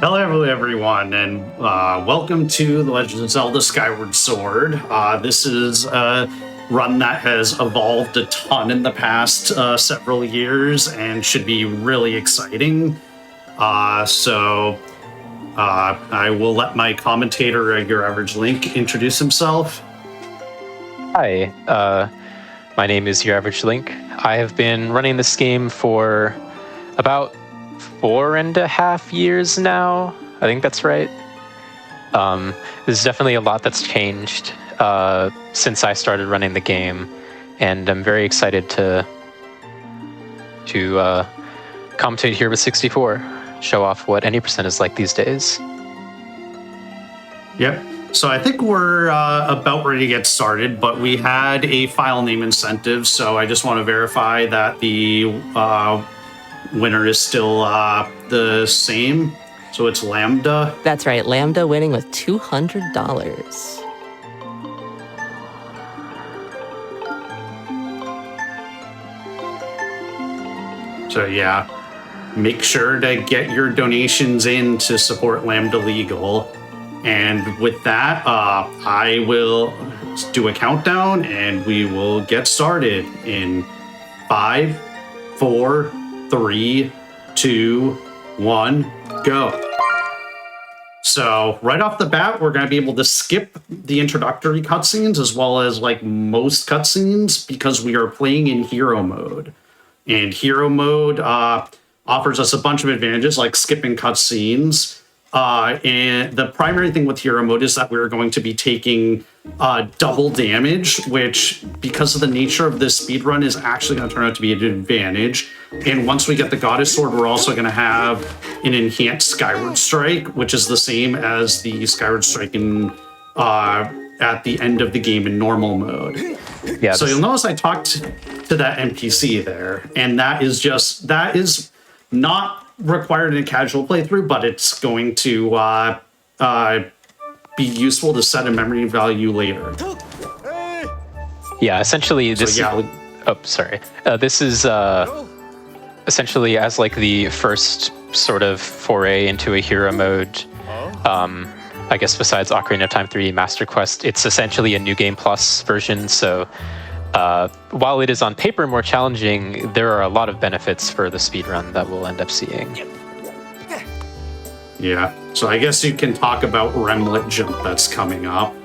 Hello, everyone, and welcome to The Legend of Zelda Skyward Sword. This is a run that has evolved a ton in the past several years and should be really exciting. So I will let my commentator, YourAverageLink, introduce himself. Hi, my name is YourAverageLink. I have been running this game for about 4.5 years now. I think that's right. There's definitely a lot that's changed since I started running the game, and I'm very excited to commentate here with 64, show off what any percent is like these days. Yep. So I think we're about ready to get started, but we had a file name incentive, so I just want to verify that the winner is still the same. So it's Lambda. That's right, Lambda winning with $200. So yeah, make sure to get your donations in to support Lambda Legal. And with that, I will do a countdown and we will get started in 5, 4, 3, 2, 1, go. So right off the bat, we're going to be able to skip the introductory cutscenes as well as like most cutscenes because we are playing in hero mode. And hero mode offers us a bunch of advantages like skipping cutscenes. And the primary thing with hero mode is that we're going to be taking double damage, which, because of the nature of this speedrun, is actually going to turn out to be an advantage. And once we get the Goddess Sword, we're also going to have an enhanced Skyward Strike, which is the same as the Skyward Strike in at the end of the game in normal mode. Yeah. So you'll notice I talked to that NPC there, and that is not required in a casual playthrough, but it's going to be useful to set a memory value later. Yeah, essentially this. So, yeah. This is essentially as like the first sort of foray into a hero mode. I guess besides Ocarina of Time 3 Master Quest, it's essentially a New Game Plus version. So while it is on paper more challenging, there are a lot of benefits for the speedrun that we'll end up seeing. Yeah, so I guess you can talk about Remlet Jump that's coming up.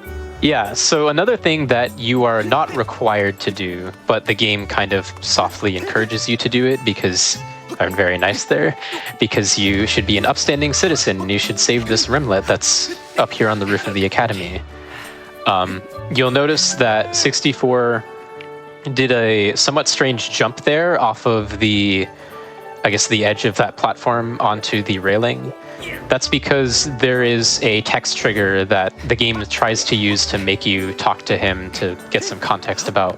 Yeah, so another thing that you are not required to do, but the game kind of softly encourages you to do it because I'm very nice there, because you should be an upstanding citizen and you should save this rimlet that's up here on the roof of the academy. You'll notice that 64 did a somewhat strange jump there off of the edge of that platform onto the railing. That's because there is a text trigger that the game tries to use to make you talk to him to get some context about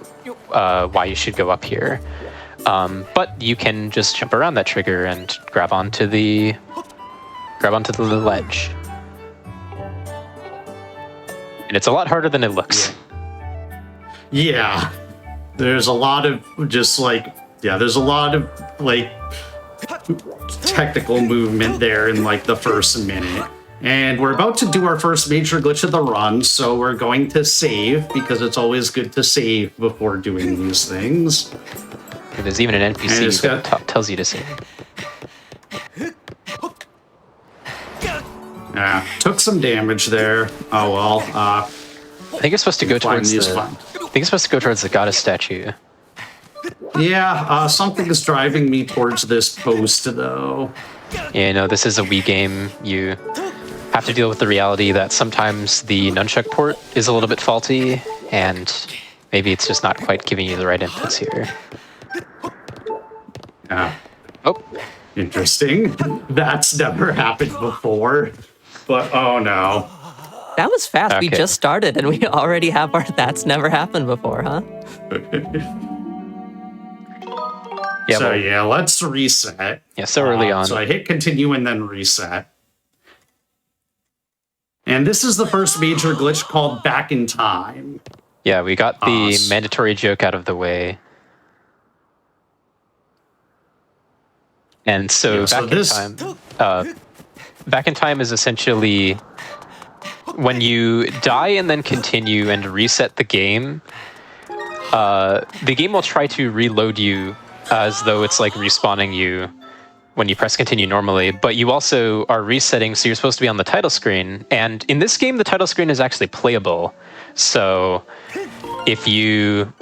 why you should go up here. But you can just jump around that trigger and grab onto the ledge. And it's a lot harder than it looks. Yeah. There's a lot of technical movement there in like the first minute. And we're about to do our first major glitch of the run, so we're going to save because it's always good to save before doing these things. And there's even an NPC that tells you to save. Yeah, took some damage there. Oh well. I think it's supposed to go towards the goddess statue. Yeah, something is driving me towards this post, though. Yeah, no, this is a Wii game. You have to deal with the reality that sometimes the nunchuck port is a little bit faulty, and maybe it's just not quite giving you the right inputs here. Oh. Interesting. That's never happened before. But, oh no. That was fast. Okay. We just started and we already have our that's never happened before, huh? Yeah, let's reset. Yeah, so early on. So I hit continue and then reset. And this is the first major glitch called Back in Time. Yeah, we got the mandatory joke out of the way. And so back in time, Back in Time is essentially when you die and then continue and reset the game will try to reload you as though it's like respawning you when you press continue normally, but you also are resetting, so you're supposed to be on the title screen. And in this game, the title screen is actually playable. So if you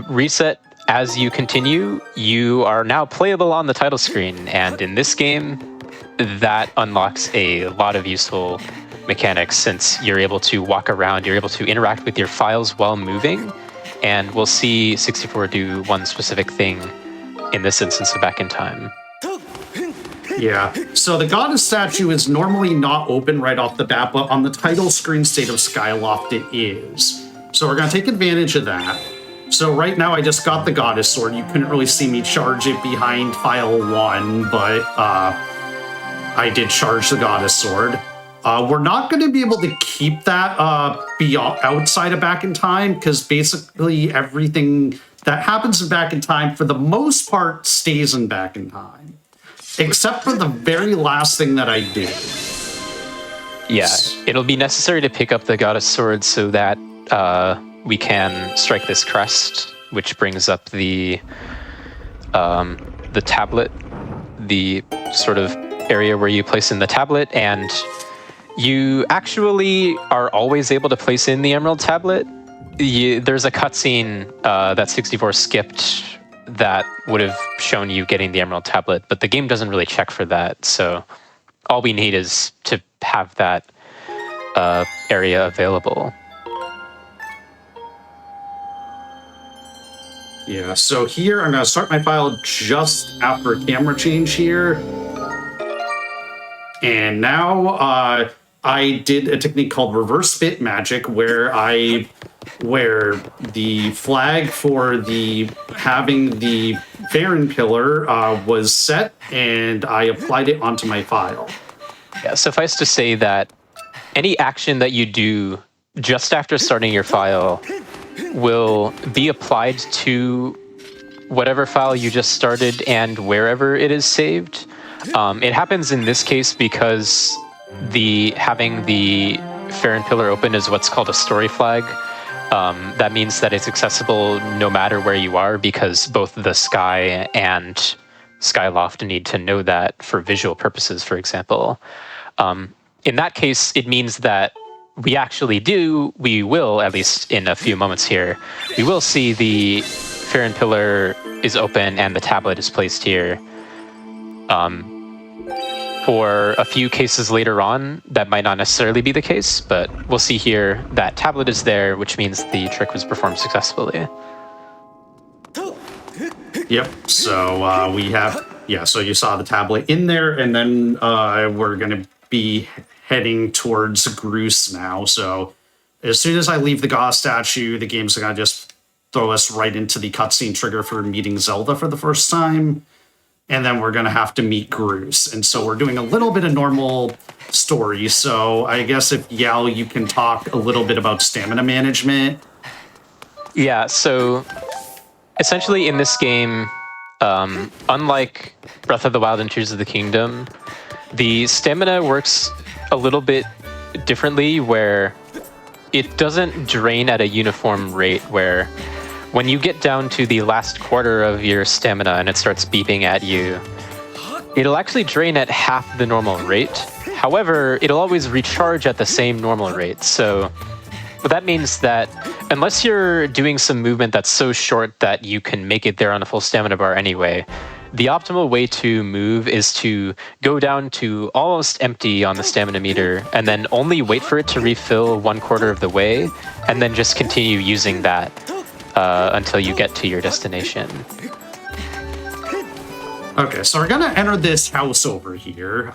reset as you continue, you are now playable on the title screen. And in this game, that unlocks a lot of useful mechanics, since you're able to walk around, you're able to interact with your files while moving, and we'll see 64 do one specific thing in this instance of Back in Time. Yeah, so the goddess statue is normally not open right off the bat, but on the title screen state of Skyloft it is. So we're going to take advantage of that. So right now I just got the goddess sword. You couldn't really see me charge it behind file 1, but I did charge the goddess sword. We're not going to be able to keep that beyond outside of Back in Time, because basically everything that happens in Back in Time, for the most part, stays in Back in Time, except for the very last thing that I do. Yeah, it'll be necessary to pick up the goddess sword so that we can strike this crest, which brings up the tablet, the sort of area where you place in the tablet, and you actually are always able to place in the Emerald Tablet. There's a cutscene that 64 skipped that would have shown you getting the Emerald Tablet, but the game doesn't really check for that, so all we need is to have that area available. Yeah, so here I'm going to start my file just after a camera change here. And now I did a technique called reverse bit magic, where the flag for having the Farron pillar was set, and I applied it onto my file. Yeah, suffice to say that any action that you do just after starting your file will be applied to whatever file you just started and wherever it is saved. It happens in this case because having the Farron pillar open is what's called a story flag. That means that it's accessible no matter where you are, because both the Sky and Skyloft need to know that for visual purposes, for example. In that case, it means that we will, at least in a few moments here, we will see the Farron pillar is open and the tablet is placed here. For a few cases later on, that might not necessarily be the case, but we'll see here that tablet is there, which means the trick was performed successfully. Yep, so so you saw the tablet in there, and then we're going to be heading towards Groose now. So as soon as I leave the goddess statue, the game's going to just throw us right into the cutscene trigger for meeting Zelda for the first time. And then we're going to have to meet Groose. And so we're doing a little bit of normal story. So I guess if Yao, you can talk a little bit about stamina management. Yeah, so essentially in this game, unlike Breath of the Wild and Tears of the Kingdom, the stamina works a little bit differently, where it doesn't drain at a uniform rate, where when you get down to the last quarter of your stamina and it starts beeping at you, it'll actually drain at half the normal rate. However, it'll always recharge at the same normal rate. So that means that unless you're doing some movement that's so short that you can make it there on a full stamina bar anyway, the optimal way to move is to go down to almost empty on the stamina meter and then only wait for it to refill 1/4 of the way, and then just continue using that until you get to your destination. Okay, so we're going to enter this house over here.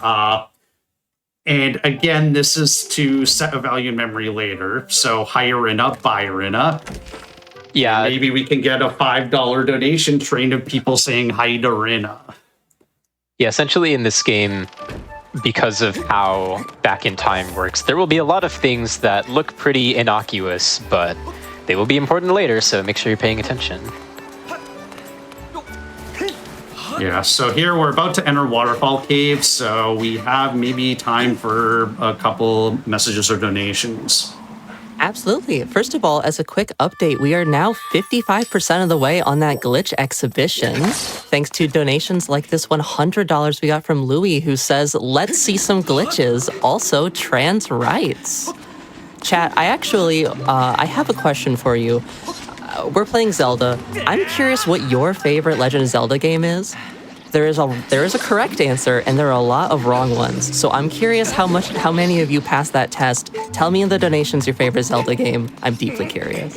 And again, this is to set a value in memory later. So Hyrina, Byrina. Yeah. And maybe we can get a $5 donation train of people saying hi to Rina. Yeah, essentially in this game, because of how Back in Time works, there will be a lot of things that look pretty innocuous, but they will be important later, so make sure you're paying attention. Yeah, so here we're about to enter Waterfall Cave, so we have maybe time for a couple messages or donations. Absolutely. First of all, as a quick update, we are now 55% of the way on that glitch exhibition, thanks to donations like this $100 we got from Louis, who says, let's see some glitches, also trans rights. Chat, I have a question for you. We're playing Zelda. I'm curious what your favorite Legend of Zelda game is. There is a correct answer, and there are a lot of wrong ones. So I'm curious how many of you passed that test. Tell me in the donations your favorite Zelda game. I'm deeply curious.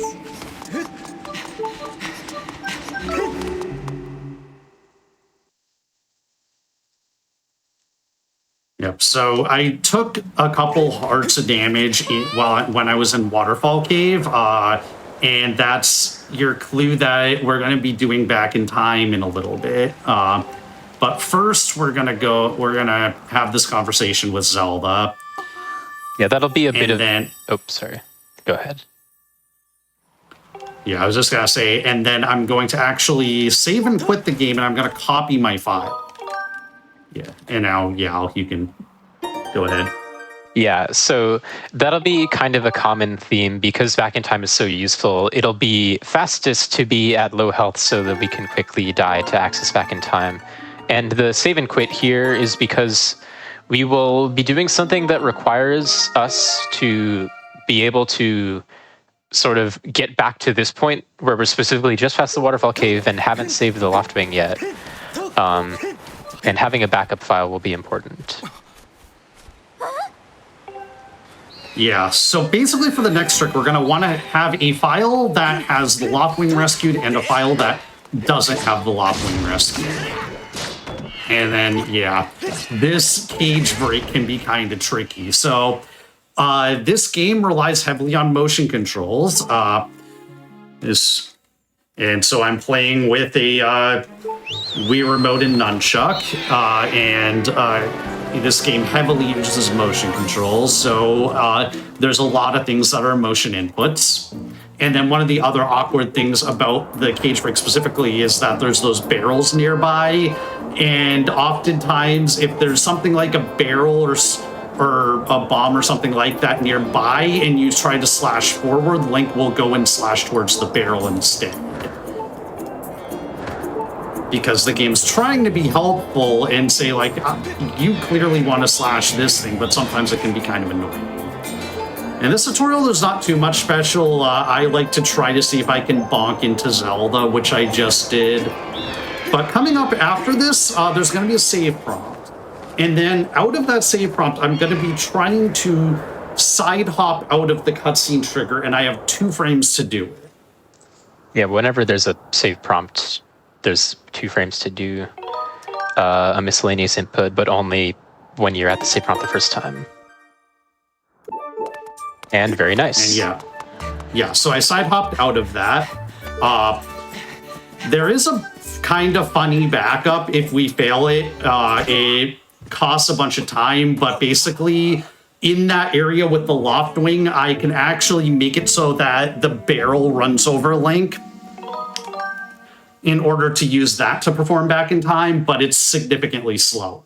Yep. So I took a couple hearts of damage when I was in Waterfall Cave, and that's your clue that we're going to be doing back in time in a little bit. But first, we're gonna have this conversation with Zelda. Yeah, that'll be a bit of. Then, oh, sorry. Go ahead. Yeah, I was just gonna say, and then I'm going to actually save and quit the game, and I'm gonna copy my file. Yeah, and now, you can go ahead. Yeah, so that'll be kind of a common theme because back in time is so useful. It'll be fastest to be at low health so that we can quickly die to access back in time. And the save and quit here is because we will be doing something that requires us to be able to sort of get back to this point where we're specifically just past the Waterfall Cave and haven't saved the Loftwing yet. And having a backup file will be important. Yeah, so basically for the next trick, we're going to want to have a file that has the Loftwing rescued and a file that doesn't have the Loftwing rescued. And then, this cage break can be kind of tricky. So this game relies heavily on motion controls. And so I'm playing with a Wii Remote and Nunchuck, and this game heavily uses motion controls. So there's a lot of things that are motion inputs. And then one of the other awkward things about the cage break specifically is that there's those barrels nearby. And oftentimes, if there's something like a barrel or a bomb or something like that nearby, and you try to slash forward, Link will go and slash towards the barrel instead. Because the game's trying to be helpful and say, like, you clearly want to slash this thing, but sometimes it can be kind of annoying. In this tutorial, there's not too much special. I like to try to see if I can bonk into Zelda, which I just did. But coming up after this, there's going to be a save prompt. And then out of that save prompt, I'm going to be trying to side hop out of the cutscene trigger, and I have 2 frames to do it. Yeah, whenever there's a save prompt, there's 2 frames to do a miscellaneous input, but only when you're at the save prompt the first time. And very nice. And so I side hopped out of that. There is a kind of funny backup if we fail it. It costs a bunch of time, but basically in that area with the Loftwing, I can actually make it so that the barrel runs over Link in order to use that to perform back in time, but it's significantly slower.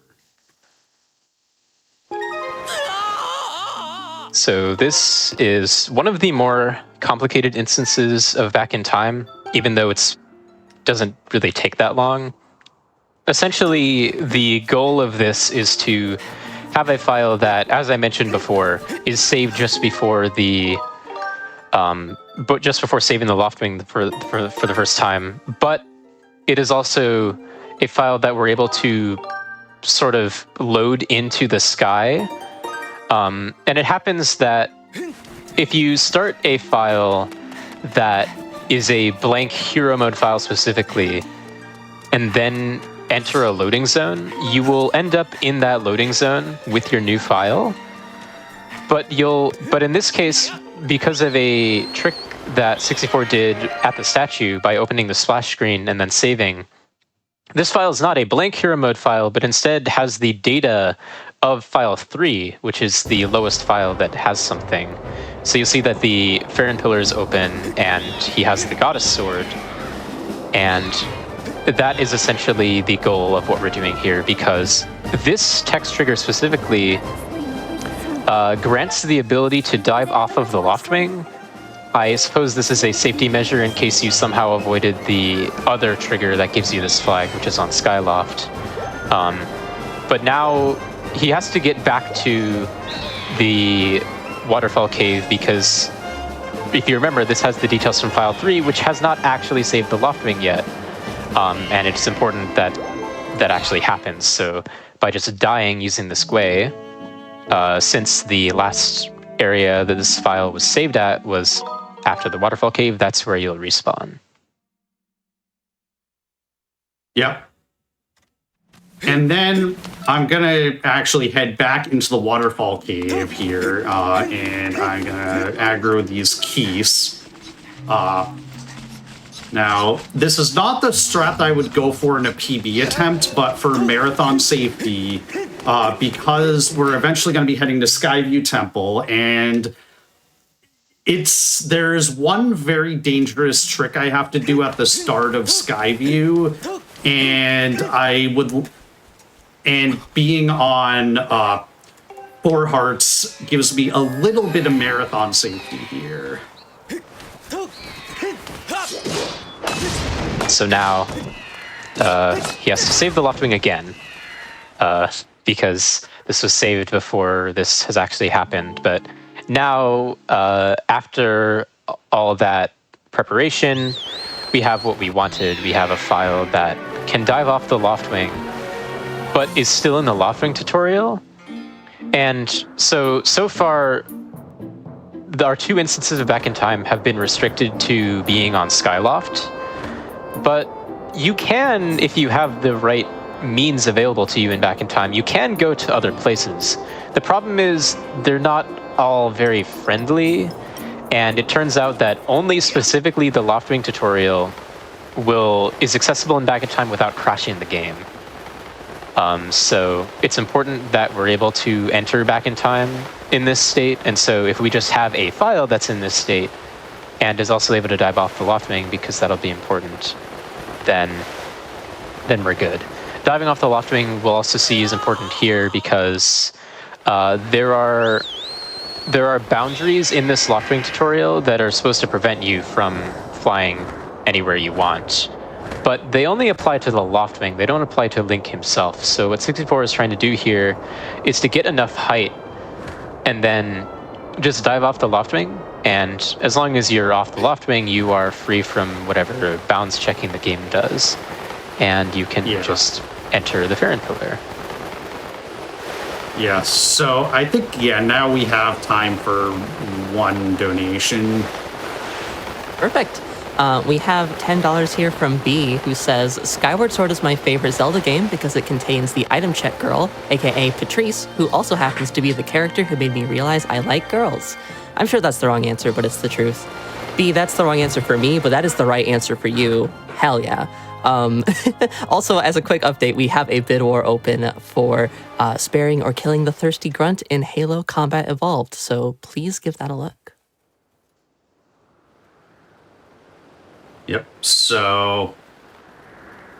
So this is one of the more complicated instances of back in time, even though it doesn't really take that long. Essentially, the goal of this is to have a file that, as I mentioned before, is saved just before the saving the Loftwing for the first time. But it is also a file that we're able to sort of load into the sky. And it happens that if you start a file that is a blank hero mode file specifically, and then enter a loading zone, you will end up in that loading zone with your new file. But in this case, because of a trick that 64 did at the statue by opening the splash screen and then saving, this file is not a blank hero mode file, but instead has the data of file 3, which is the lowest file that has something. So you'll see that the Farron pillar is open, and he has the goddess sword. And that is essentially the goal of what we're doing here, because this text trigger specifically grants the ability to dive off of the loftwing. I suppose this is a safety measure in case you somehow avoided the other trigger that gives you this flag, which is on Skyloft. But now he has to get back to the waterfall cave because, if you remember, this has the details from file 3, which has not actually saved the loftwing yet. And it's important that that actually happens. So by just dying using the squay, since the last area that this file was saved at was after the waterfall cave, that's where you'll respawn. Yep. And then I'm gonna actually head back into the waterfall cave here, and I'm gonna aggro these keys. Now, this is not the strat that I would go for in a PB attempt, but for marathon safety, because we're eventually going to be heading to Skyview Temple, and there's one very dangerous trick I have to do at the start of Skyview, and being on 4 hearts gives me a little bit of marathon safety here. So now he has to save the loftwing again, because this was saved before this has actually happened. But now, after all that preparation, we have what we wanted. We have a file that can dive off the loftwing, but is still in the loftwing tutorial. And so far, our 2 instances of Back in Time have been restricted to being on Skyloft. But you can, if you have the right means available to you in Back in Time, you can go to other places. The problem is they're not all very friendly, and it turns out that only specifically the Loftwing tutorial is accessible in Back in Time without crashing the game. So it's important that we're able to enter Back in Time in this state, and so if we just have a file that's in this state and is also able to dive off the loftwing, because that'll be important, then we're good. Diving off the loftwing we'll also see is important here because there are boundaries in this loftwing tutorial that are supposed to prevent you from flying anywhere you want. But they only apply to the loftwing, they don't apply to Link himself. So what 64 is trying to do here is to get enough height and then just dive off the loftwing, and as long as you're off the loftwing, you are free from whatever bounds checking the game does, and you can just enter the Farron Pillar. Yeah, so I think, now we have time for 1 donation. Perfect. We have $10 here from B, who says, Skyward Sword is my favorite Zelda game because it contains the item check girl, aka Patrice, who also happens to be the character who made me realize I like girls. I'm sure that's the wrong answer, but it's the truth. B, that's the wrong answer for me, but that is the right answer for you. Hell yeah. Also, as a quick update, we have a bid war open for sparing or killing the thirsty grunt in Halo Combat Evolved, so please give that a look. Yep, so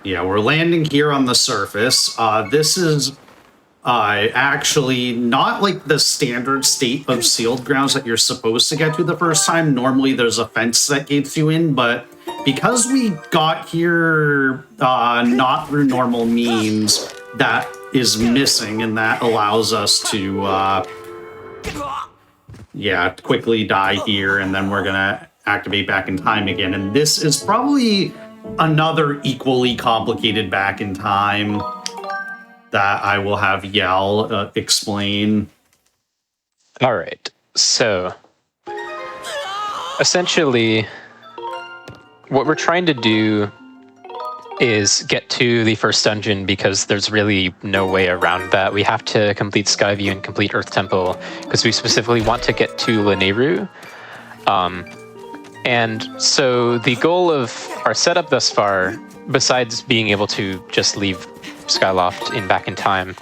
we're landing here on the surface. This is actually not like the standard state of sealed grounds that you're supposed to get to the first time. Normally there's a fence that gates you in, but because we got here not through normal means, that is missing, and that allows us to quickly die here, and then we're gonna activate Back in Time again. And this is probably another equally complicated Back in Time that I will have Yell explain. All right, so essentially what we're trying to do is get to the first dungeon, because there's really no way around that. We have to complete Skyview and complete Earth Temple because we specifically want to get to Lanayru. And so the goal of our setup thus far, besides being able to just leave Skyloft in Back in Time,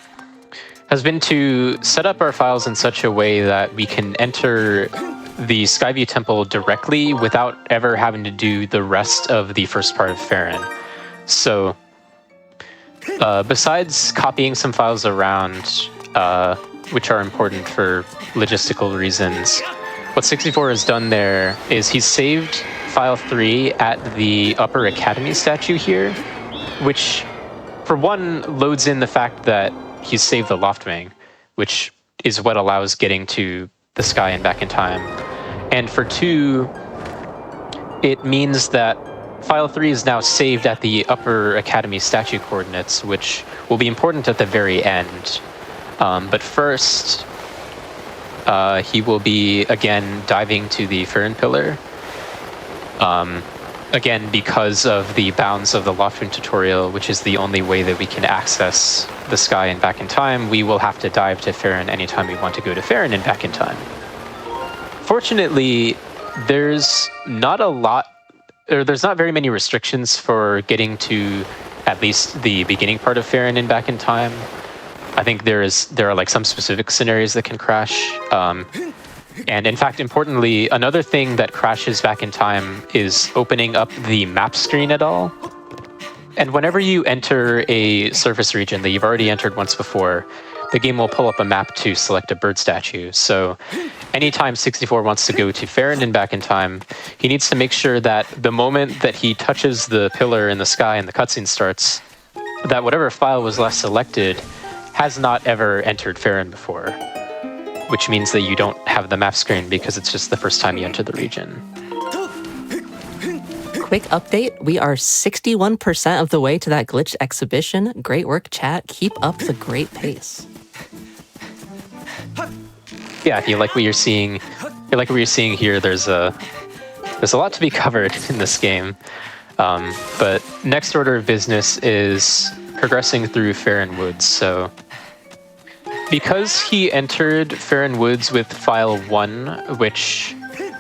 has been to set up our files in such a way that we can enter the Skyview Temple directly without ever having to do the rest of the first part of Farron. So besides copying some files around, which are important for logistical reasons, what 64 has done there is he's saved file 3 at the Upper Academy statue here, which for one loads in the fact that he's saved the loft wing, which is what allows getting to the sky and back in time. And for two, it means that file 3 is now saved at the Upper Academy statue coordinates, which will be important at the very end. But first, he will be, again, diving to the Farron Pillar. Again, because of the bounds of the Loftwing tutorial, which is the only way that we can access the sky and back in time, we will have to dive to Farron anytime we want to go to Farron and back in time. Fortunately, there's not very many restrictions for getting to at least the beginning part of Farron and back in time. I think there are like some specific scenarios that can crash. And in fact, importantly, another thing that crashes back in time is opening up the map screen at all. And whenever you enter a surface region that you've already entered once before, the game will pull up a map to select a bird statue. So anytime 64 wants to go to Farron and back in time, he needs to make sure that the moment that he touches the pillar in the sky and the cutscene starts, that whatever file was last selected has not ever entered Farron before, which means that you don't have the map screen because it's just the first time you enter the region. Quick update, we are 61% of the way to that glitch exhibition. Great work, chat. Keep up the great pace. Yeah, if you like what you're seeing, here, there's a lot to be covered in this game. But next order of business is progressing through Farron Woods. So because he entered Farron Woods with file 1, which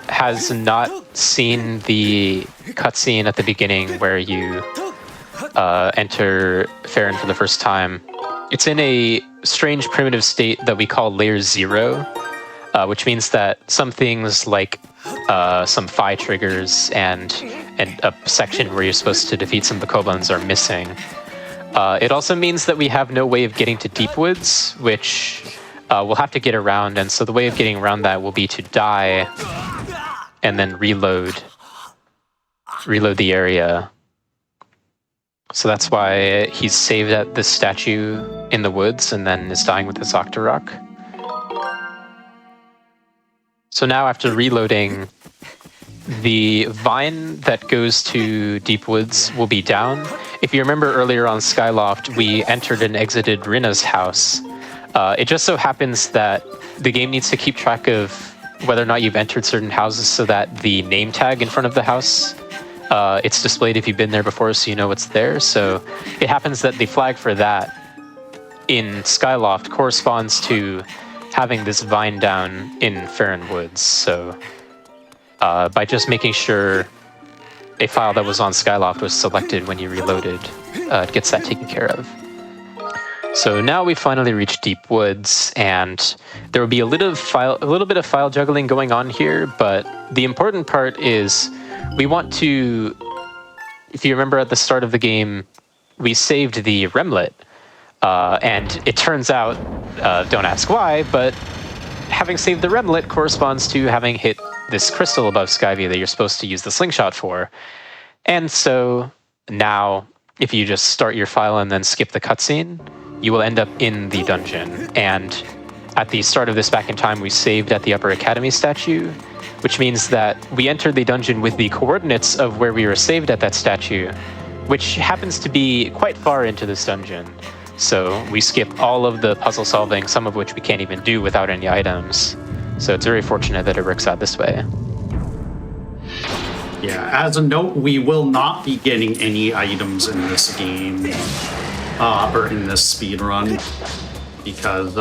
has not seen the cutscene at the beginning where you enter Farron for the first time, it's in a strange primitive state that we call layer 0, which means that some things like some phi triggers and a section where you're supposed to defeat some bokoblins are missing. It also means that we have no way of getting to Deep Woods, which we'll have to get around, and so the way of getting around that will be to die and then reload the area. So that's why he's saved at this statue in the woods and then is dying with his Octorok. So now after reloading, the vine that goes to Deep Woods will be down. If you remember earlier on Skyloft, we entered and exited Rinna's house. It just so happens that the game needs to keep track of whether or not you've entered certain houses so that the name tag in front of the house, it's displayed if you've been there before so you know it's there. So it happens that the flag for that in Skyloft corresponds to having this vine down in Farron Woods. So by just making sure a file that was on Skyloft was selected when you reloaded, it gets that taken care of. So now we finally reached Deep Woods, and there will be a little bit of file juggling going on here, but the important part is we want to, if you remember at the start of the game, we saved the remlet, and it turns out, don't ask why, but having saved the remlet corresponds to having hit this crystal above Skyview that you're supposed to use the slingshot for. And so now, if you just start your file and then skip the cutscene, you will end up in the dungeon. And at the start of this back in time, we saved at the Upper Academy statue, which means that we entered the dungeon with the coordinates of where we were saved at that statue, which happens to be quite far into this dungeon. So we skip all of the puzzle solving, some of which we can't even do without any items. So it's very fortunate that it works out this way. Yeah, as a note, we will not be getting any items in this game, or in this speedrun, because,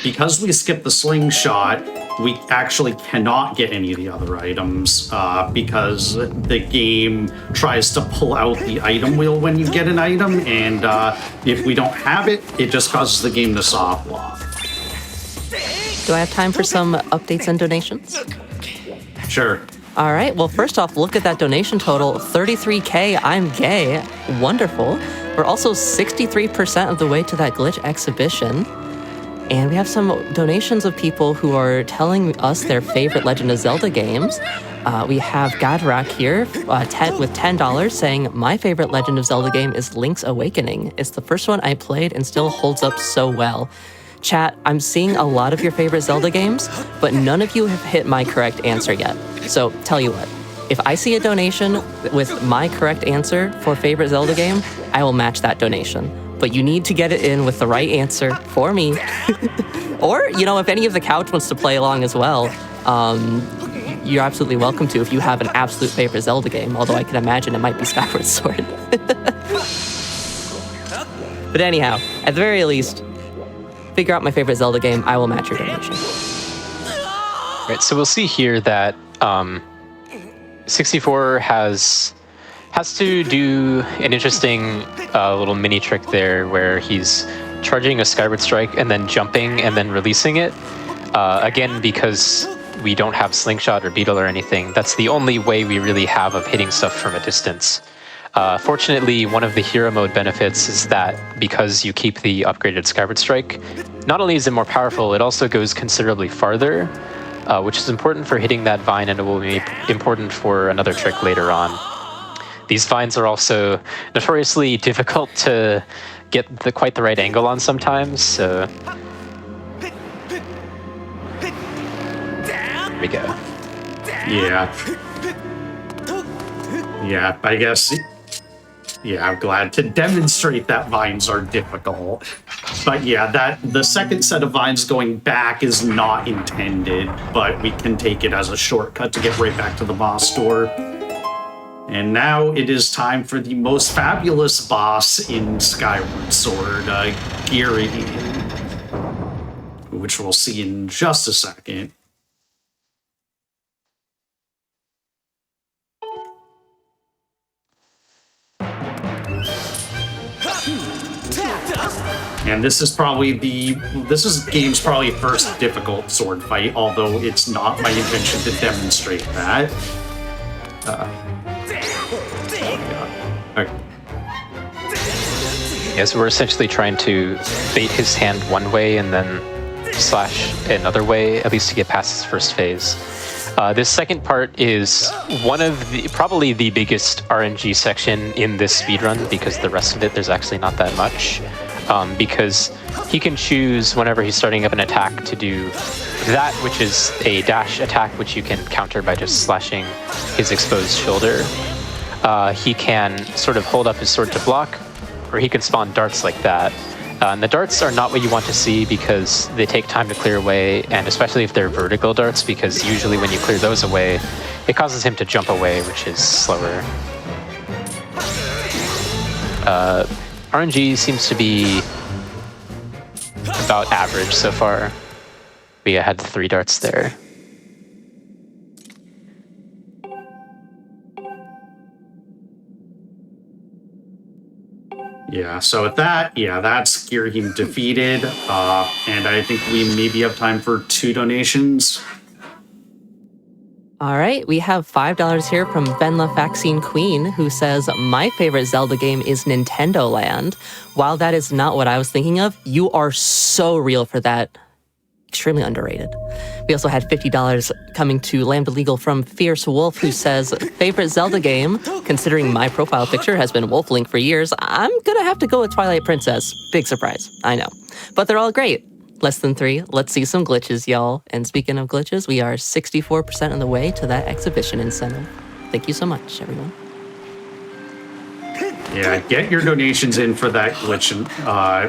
because we skipped the slingshot, we actually cannot get any of the other items, because the game tries to pull out the item wheel when you get an item, and if we don't have it, it just causes the game to soft lock. Do I have time for some updates and donations? Sure. All right. Well, first off, look at that donation total, 33K. I'm gay. Wonderful. We're also 63% of the way to that glitch exhibition. And we have some donations of people who are telling us their favorite Legend of Zelda games. We have Gadrak here with $10 saying, my favorite Legend of Zelda game is Link's Awakening. It's the first one I played and still holds up so well. Chat, I'm seeing a lot of your favorite Zelda games, but none of you have hit my correct answer yet. So tell you what, if I see a donation with my correct answer for favorite Zelda game, I will match that donation. But you need to get it in with the right answer for me. Or, if any of the couch wants to play along as well, you're absolutely welcome to if you have an absolute favorite Zelda game, although I can imagine it might be Skyward Sword. But anyhow, at the very least, figure out my favorite Zelda game, I will match your donation. Right, so we'll see here that 64 has to do an interesting little mini trick there where he's charging a Skyward Strike and then jumping and then releasing it. Again, because we don't have Slingshot or Beetle or anything, that's the only way we really have of hitting stuff from a distance. Fortunately, one of the hero mode benefits is that because you keep the upgraded Skyward Strike, not only is it more powerful, it also goes considerably farther, which is important for hitting that vine, and it will be important for another trick later on. These vines are also notoriously difficult to get quite the right angle on sometimes, so... There we go. Yeah. Yeah, I guess... Yeah, I'm glad to demonstrate that vines are difficult. But yeah, the second set of vines going back is not intended, but we can take it as a shortcut to get right back to the boss door. And now it is time for the most fabulous boss in Skyward Sword, Geary, which we'll see in just a second. And this is game's probably first difficult sword fight, although it's not my intention to demonstrate that. Okay. Yes, we're essentially trying to bait his hand one way and then slash another way, at least to get past his first phase. This second part is probably the biggest RNG section in this speedrun, because the rest of it, there's actually not that much. Because he can choose whenever he's starting up an attack to do that, which is a dash attack, which you can counter by just slashing his exposed shoulder. He can sort of hold up his sword to block, or he can spawn darts like that. And the darts are not what you want to see because they take time to clear away, and especially if they're vertical darts, because usually when you clear those away, it causes him to jump away, which is slower. RNG seems to be about average so far. We had 3 darts there. Yeah, so with that, that's Girahim defeated. And I think we maybe have time for 2 donations. All right, we have $5 here from Venla Vaccine Queen, who says, my favorite Zelda game is Nintendo Land. While that is not what I was thinking of, you are so real for that. Extremely underrated. We also had $50 coming to Lambda Legal from Fierce Wolf, who says, favorite Zelda game, considering my profile picture has been Wolf Link for years, I'm gonna have to go with Twilight Princess. Big surprise, I know. But they're all great. Less than 3. Let's see some glitches, y'all. And speaking of glitches, we are 64% of the way to that exhibition incentive. Thank you so much, everyone. Yeah, get your donations in for that glitch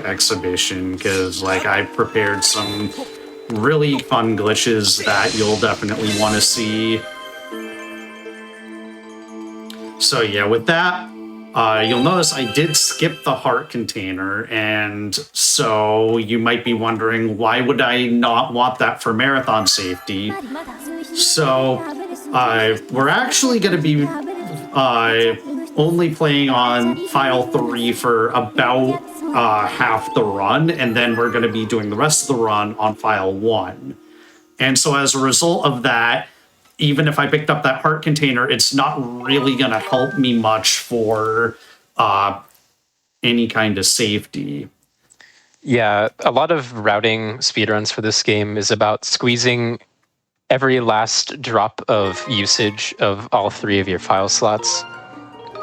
exhibition, because I prepared some really fun glitches that you'll definitely want to see. So yeah, with that, you'll notice I did skip the heart container, and so you might be wondering, why would I not want that for marathon safety? So we're actually going to be only playing on file 3 for about half the run, and then we're going to be doing the rest of the run on file 1. And so as a result of that, even if I picked up that heart container, it's not really going to help me much for any kind of safety. Yeah, a lot of routing speedruns for this game is about squeezing every last drop of usage of all 3 of your file slots.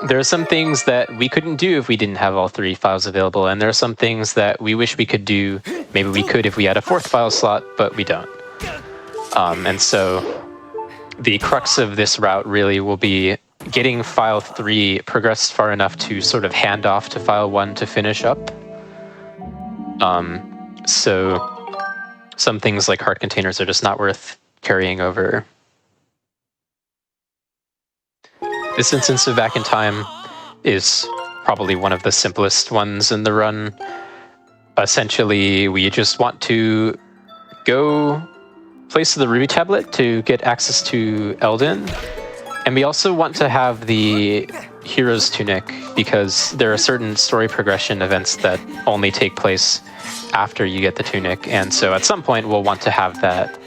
There are some things that we couldn't do if we didn't have all 3 files available, and there are some things that we wish we could do. Maybe we could if we had a 4th file slot, but we don't. And so the crux of this route really will be getting file 3 progressed far enough to sort of hand off to file 1 to finish up. So some things like heart containers are just not worth carrying over. This instance of Back in Time is probably one of the simplest ones in the run. Essentially, we just want to go place the Ruby tablet to get access to Eldin. And we also want to have the Hero's Tunic because there are certain story progression events that only take place after you get the tunic. And so at some point we'll want to have that.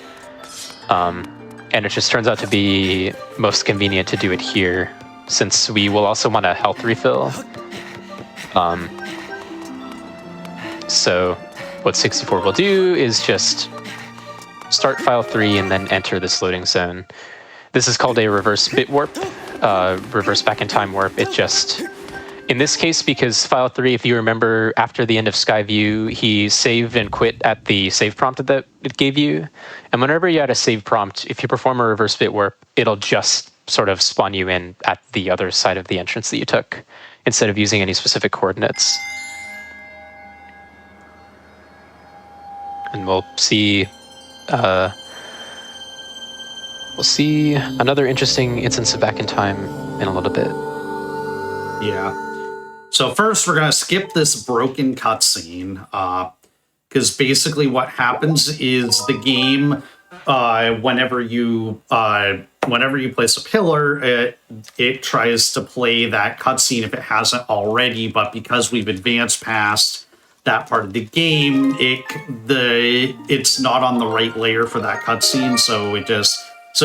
And it just turns out to be most convenient to do it here, since we will also want a health refill. So what 64 will do is just start file 3 and then enter this loading zone. This is called a reverse bit warp, reverse back in time warp. It just, in this case, because file 3, if you remember, after the end of Skyview, he saved and quit at the save prompt that it gave you. And whenever you had a save prompt, if you perform a reverse bit warp, it'll just sort of spawn you in at the other side of the entrance that you took, instead of using any specific coordinates. And we'll see another interesting instance of Back in Time in a little bit. Yeah. So first, we're going to skip this broken cutscene, because basically what happens is the game, whenever you place a pillar, it tries to play that cutscene if it hasn't already. But because we've advanced past that part of the game, it's not on the right layer for that cutscene, so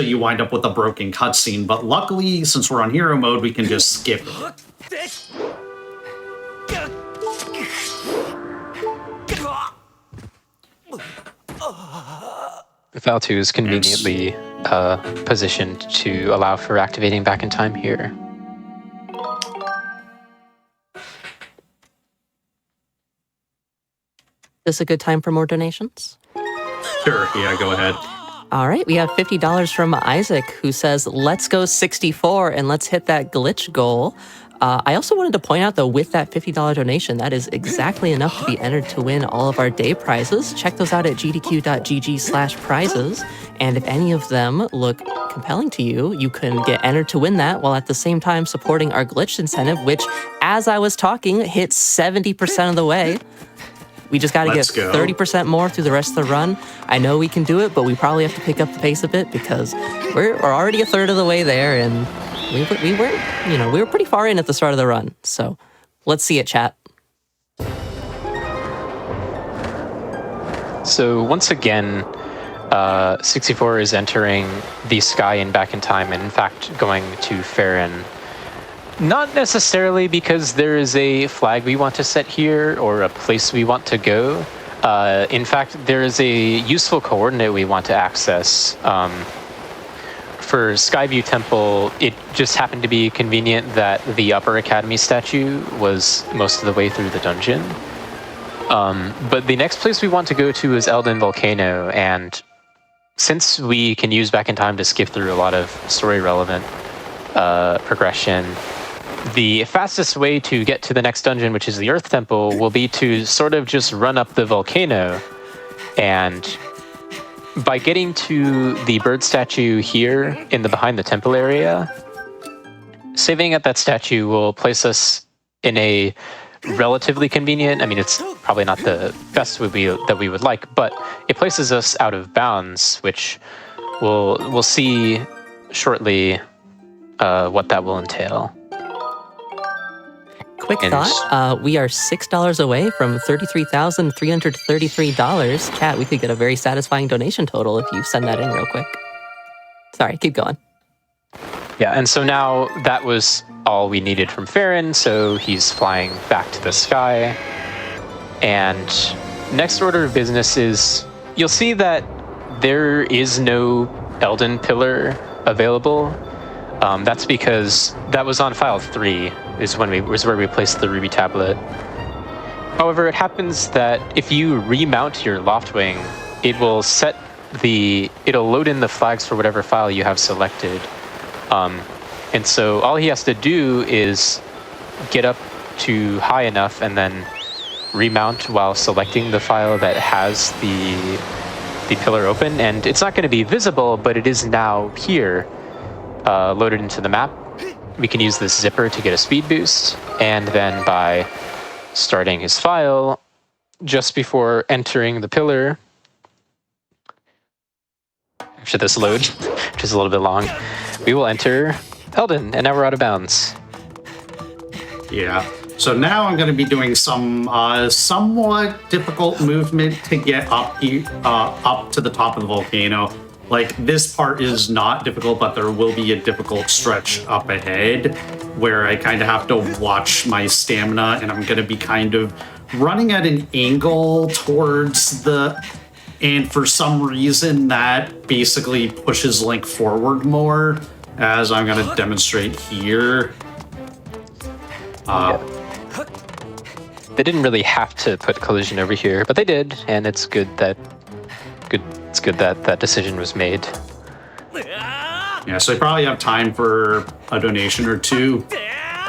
you wind up with a broken cutscene. But luckily, since we're on hero mode, we can just skip it. File 2 is conveniently positioned to allow for activating Back in Time here. Is this a good time for more donations? Sure, yeah, go ahead. All right, we have $50 from Isaac, who says, let's go 64 and let's hit that glitch goal. I also wanted to point out, though, with that $50 donation, that is exactly enough to be entered to win all of our day prizes. Check those out at gdq.gg/prizes. And if any of them look compelling to you, you can get entered to win that while at the same time supporting our glitch incentive, which, as I was talking, hits 70% of the way. We just got to get 30% more through the rest of the run. I know we can do it, but we probably have to pick up the pace a bit because we're already a third of the way there, and we were pretty far in at the start of the run. So let's see it, chat. So once again, 64 is entering the sky and Back in Time, and in fact going to Farron. Not necessarily because there is a flag we want to set here or a place we want to go. In fact, there is a useful coordinate we want to access. For Skyview Temple, it just happened to be convenient that the Upper Academy statue was most of the way through the dungeon. But the next place we want to go to is Eldin Volcano, and since we can use Back in Time to skip through a lot of story-relevant progression, the fastest way to get to the next dungeon, which is the Earth Temple, will be to sort of just run up the volcano. And by getting to the bird statue here in the behind the temple area, saving at that statue will place us in a relatively convenient, I mean, it's probably not the best that we would like, but it places us out of bounds, which we'll see shortly what that will entail. Quick thought, we are $6 away from $33,333. Chat, we could get a very satisfying donation total if you send that in real quick. Sorry, keep going. Yeah, and so now that was all we needed from Farron, so he's flying back to the sky. And next order of business is, you'll see that there is no Elden pillar available. That's because that was on file 3, was where we placed the Ruby tablet. However, it happens that if you remount your Loftwing, it will it'll load in the flags for whatever file you have selected. And so all he has to do is get up to high enough and then remount while selecting the file that has the pillar open. And it's not going to be visible, but it is now here, loaded into the map. We can use this zipper to get a speed boost, and then by starting his file just before entering the pillar, should this load, which is a little bit long, we will enter Elden, and now we're out of bounds. Yeah. So now I'm going to be doing some somewhat difficult movement to get up to the top of the volcano. Like, this part is not difficult, but there will be a difficult stretch up ahead where I kind of have to watch my stamina, and I'm going to be kind of running at an angle towards and for some reason that basically pushes Link forward more, as I'm going to demonstrate here. They didn't really have to put collision over here, but they did, and it's good that that decision was made. Yeah, so I probably have time for a donation or two.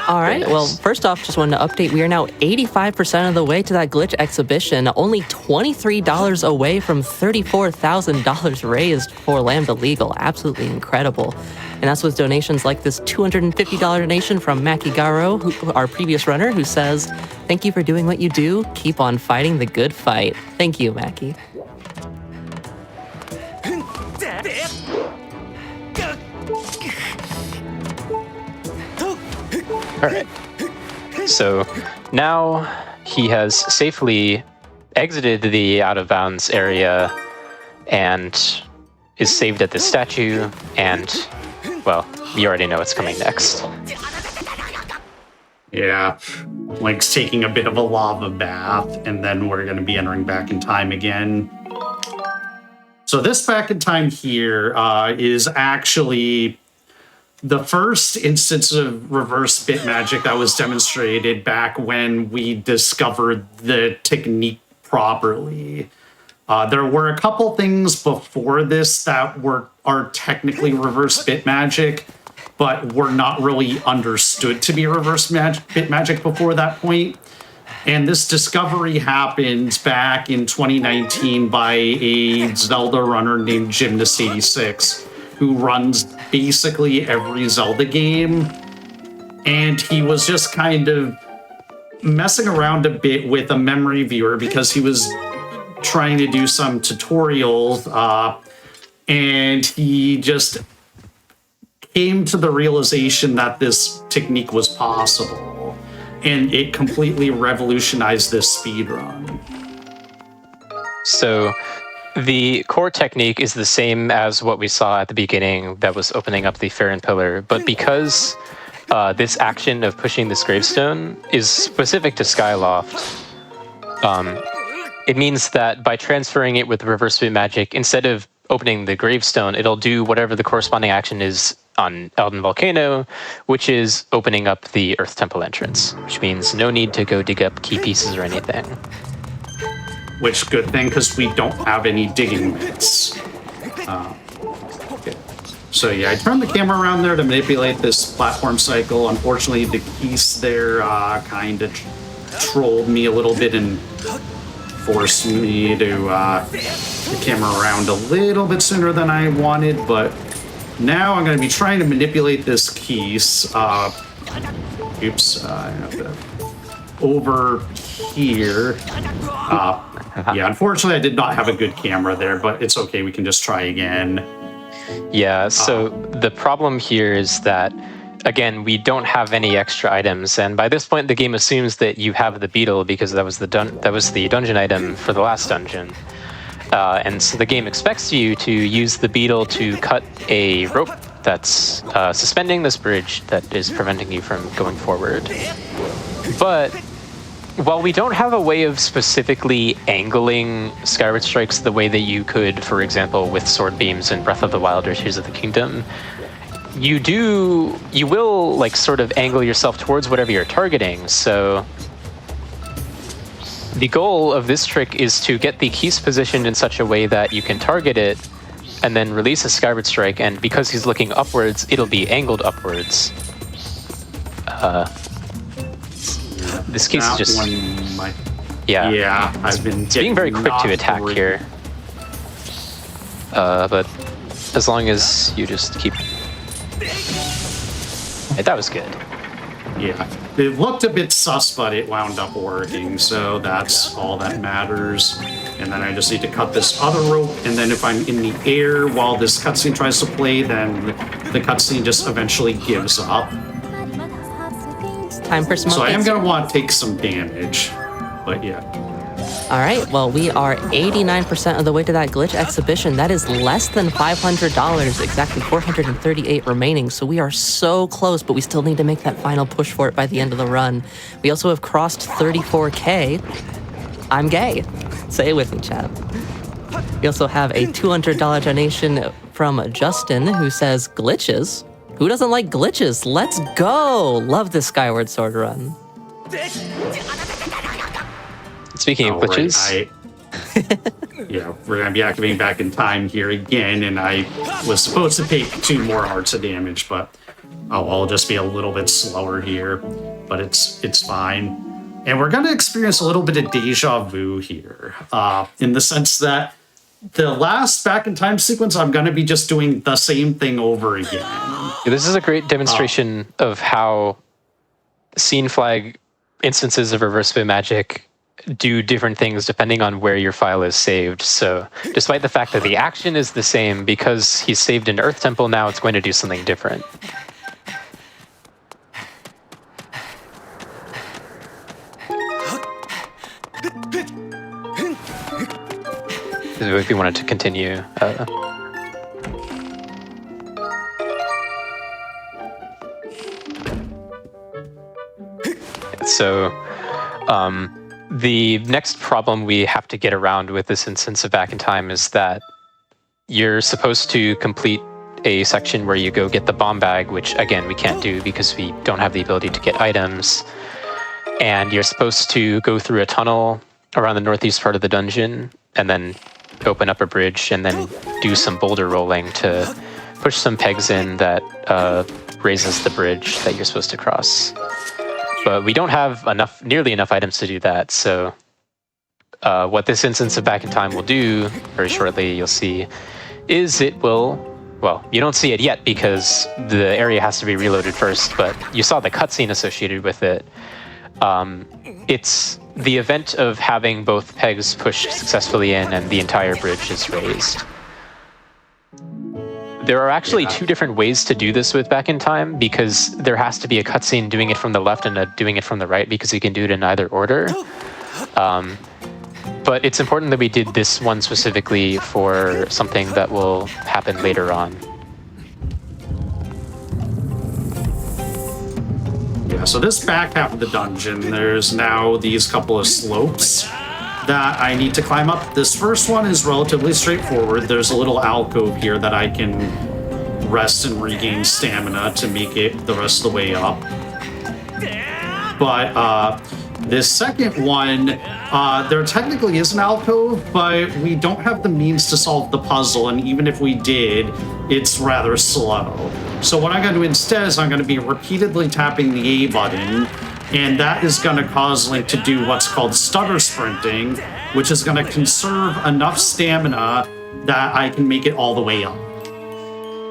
All right. Nice. Well, first off, just wanted to update. We are now 85% of the way to that glitch exhibition, only $23 away from $34,000 raised for Lambda Legal. Absolutely incredible. And that's with donations like this $250 donation from Mackie Garo, our previous runner, who says, "Thank you for doing what you do. Keep on fighting the good fight." Thank you, Mackie. All right. So now he has safely exited the out of bounds area and is saved at this statue. And, well, you already know what's coming next. Yeah. Link's taking a bit of a lava bath, and then we're going to be entering back in time again. So this back in time here is actually the first instance of reverse bit magic that was demonstrated back when we discovered the technique properly. There were a couple things before this that are technically reverse bit magic, but were not really understood to be reverse bit magic before that point. And this discovery happened back in 2019 by a Zelda runner named Gymnast86, who runs basically every Zelda game. And he was just kind of messing around a bit with a memory viewer because he was trying to do some tutorials, and he just came to the realization that this technique was possible, and it completely revolutionized this speedrun. So the core technique is the same as what we saw at the beginning that was opening up the Farron pillar, but because this action of pushing this gravestone is specific to Skyloft, it means that by transferring it with reverse bit magic, instead of opening the gravestone, it'll do whatever the corresponding action is on Elden Volcano, which is opening up the Earth Temple entrance, which means no need to go dig up key pieces or anything. Which, good thing, because we don't have any digging bits. Okay. So yeah, I turned the camera around there to manipulate this platform cycle. Unfortunately, the piece there kind of trolled me a little bit and forced me to the camera around a little bit sooner than I wanted, but now I'm going to be trying to manipulate this piece. Oops, I have to over here. Yeah, unfortunately, I did not have a good camera there, but it's okay. We can just try again. Yeah, so the problem here is that, again, we don't have any extra items, and by this point, the game assumes that you have the beetle because that was the dungeon item for the last dungeon. And so the game expects you to use the beetle to cut a rope that's suspending this bridge that is preventing you from going forward. But while we don't have a way of specifically angling Skyward strikes the way that you could, for example, with sword beams in Breath of the Wild or Tears of the Kingdom, you will like sort of angle yourself towards whatever you're targeting. So the goal of this trick is to get the keys positioned in such a way that you can target it and then release a Skyward strike, and because he's looking upwards, it'll be angled upwards. This case is just... Yeah, I've been being very quick to attack here. But as long as you just keep... Hey, that was good. Yeah, it looked a bit sus, but it wound up working, so that's all that matters. And then I just need to cut this other rope, and then if I'm in the air while this cutscene tries to play, then the cutscene just eventually gives up. Time for some So I am updates. going to want to take some damage, but yeah. All right, well, we are 89% of the way to that glitch exhibition. That is less than $500, exactly 438 remaining. So we are so close, but we still need to make that final push for it by the end of the run. We also have crossed 34K. I'm gay. Say it with me, chat. We also have a $200 donation from Justin, who says, glitches? Who doesn't like glitches? Let's go! Love this Skyward Sword run. Speaking of glitches... Yeah, we're going to be activating back in time here again, and I was supposed to take 2 more hearts of damage, but I'll just be a little bit slower here, but it's fine. And we're going to experience a little bit of deja vu here, in the sense that the last back in time sequence, I'm going to be just doing the same thing over again. Yeah, this is a great demonstration of how scene flag instances of reversible magic do different things depending on where your file is saved. So despite the fact that the action is the same, because he's saved in Earth Temple now, it's going to do something different. If you wanted to continue. The next problem we have to get around with this instance of Back in Time is that you're supposed to complete a section where you go get the bomb bag, which again we can't do because we don't have the ability to get items. And you're supposed to go through a tunnel around the northeast part of the dungeon and then open up a bridge and then do some boulder rolling to push some pegs in that raises the bridge that you're supposed to cross. But we don't have nearly enough items to do that, so what this instance of Back in Time will do, very shortly you'll see, is it will, well, you don't see it yet because the area has to be reloaded first, but you saw the cutscene associated with it. It's the event of having both pegs pushed successfully in and the entire bridge is raised. There are actually 2 different ways to do this with Back in Time, because there has to be a cutscene doing it from the left and doing it from the right, because you can do it in either order. But it's important that we did this one specifically for something that will happen later on. Yeah, so this back half of the dungeon, there's now these couple of slopes that I need to climb up. This first one is relatively straightforward. There's a little alcove here that I can rest and regain stamina to make it the rest of the way up. But this second one, there technically is an alcove, but we don't have the means to solve the puzzle, and even if we did, it's rather slow. So what I'm going to do instead is I'm going to be repeatedly tapping the A button, and that is going to cause Link to do what's called stutter sprinting, which is going to conserve enough stamina that I can make it all the way up.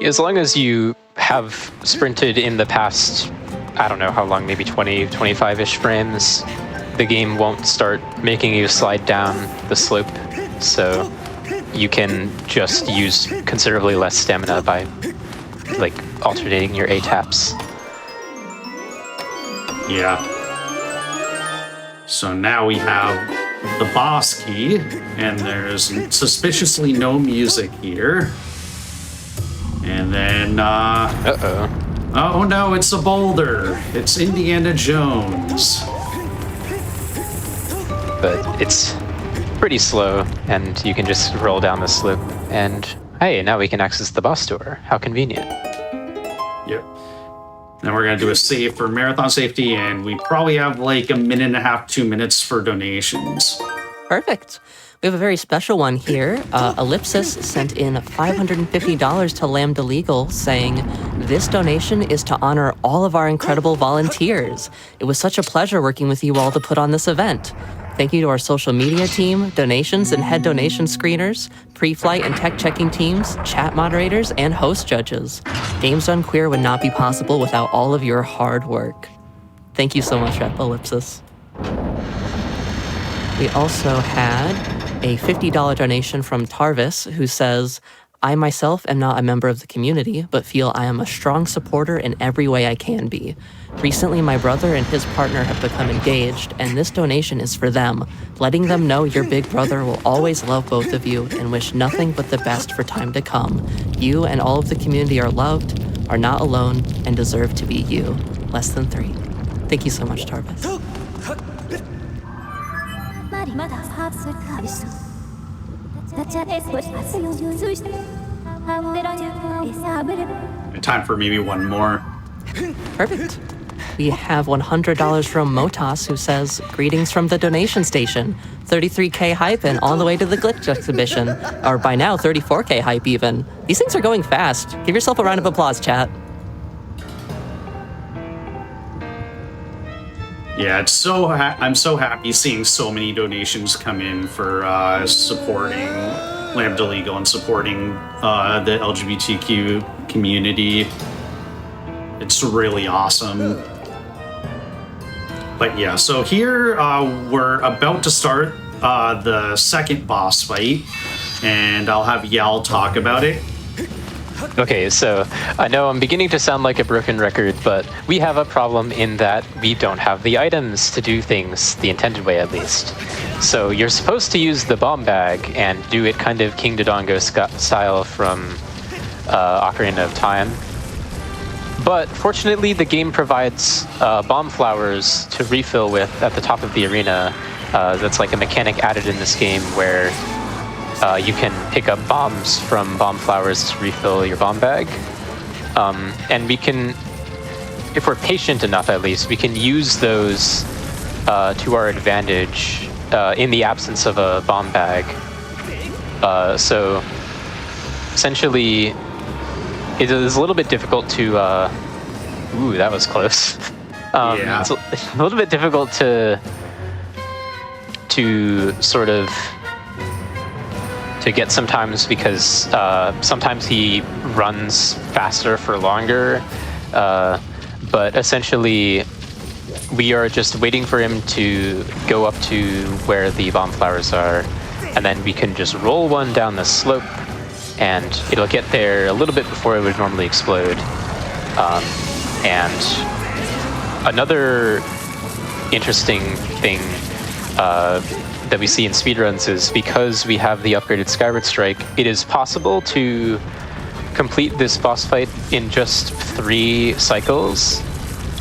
As long as you have sprinted in the past, I don't know how long, maybe 20, 25-ish frames, the game won't start making you slide down the slope, so you can just use considerably less stamina by like alternating your A taps. Yeah. So now we have the boss key, and there's suspiciously no music here. And then, oh no, it's a boulder. It's Indiana Jones. But it's pretty slow, and you can just roll down the slope. And hey, now we can access the boss door. How convenient. Yep. Then we're going to do a save for marathon safety, and we probably have like a minute and a half, 2 minutes for donations. Perfect. We have a very special one here. Ellipsis sent in $550 to Lambda Legal saying, "This donation is to honor all of our incredible volunteers. It was such a pleasure working with you all to put on this event. Thank you to our social media team, donations and head donation screeners, pre-flight and tech checking teams, chat moderators, and host judges. Games Done Queer would not be possible without all of your hard work." Thank you so much, Ellipsis. We also had a $50 donation from Tarvis, who says, "I myself am not a member of the community, but feel I am a strong supporter in every way I can be. Recently, my brother and his partner have become engaged, and this donation is for them, letting them know your big brother will always love both of you and wish nothing but the best for time to come. You and all of the community are loved, are not alone, and deserve to be you. Less than 3. Thank you so much, Tarvis. Time for maybe one more. Perfect. We have $100 from Motas, who says, "Greetings from the donation station. 33K hype and all the way to the glitch exhibition." Or by now, 34K hype even. These things are going fast. Give yourself a round of applause, chat. Yeah, it's I'm so happy seeing so many donations come in for supporting Lambda Legal and supporting the LGBTQ community. It's really awesome. But yeah, so here we're about to start the second boss fight, and I'll have Yal talk about it. Okay, so I know I'm beginning to sound like a broken record, but we have a problem in that we don't have the items to do things the intended way, at least. So you're supposed to use the bomb bag and do it kind of King Dodongo style from Ocarina of Time. But fortunately, the game provides bomb flowers to refill with at the top of the arena. That's like a mechanic added in this game where you can pick up bombs from bomb flowers to refill your bomb bag. And we can, if we're patient enough at least, we can use those to our advantage in the absence of a bomb bag. So essentially, it is a little bit difficult to... ooh, that was close. Yeah. It's a little bit difficult to sort of to get sometimes because sometimes he runs faster for longer. But essentially, we are just waiting for him to go up to where the bomb flowers are, and then we can just roll one down the slope, and it'll get there a little bit before it would normally explode. And another interesting thing that we see in speedruns is because we have the upgraded Skyward Strike, it is possible to complete this boss fight in just 3 cycles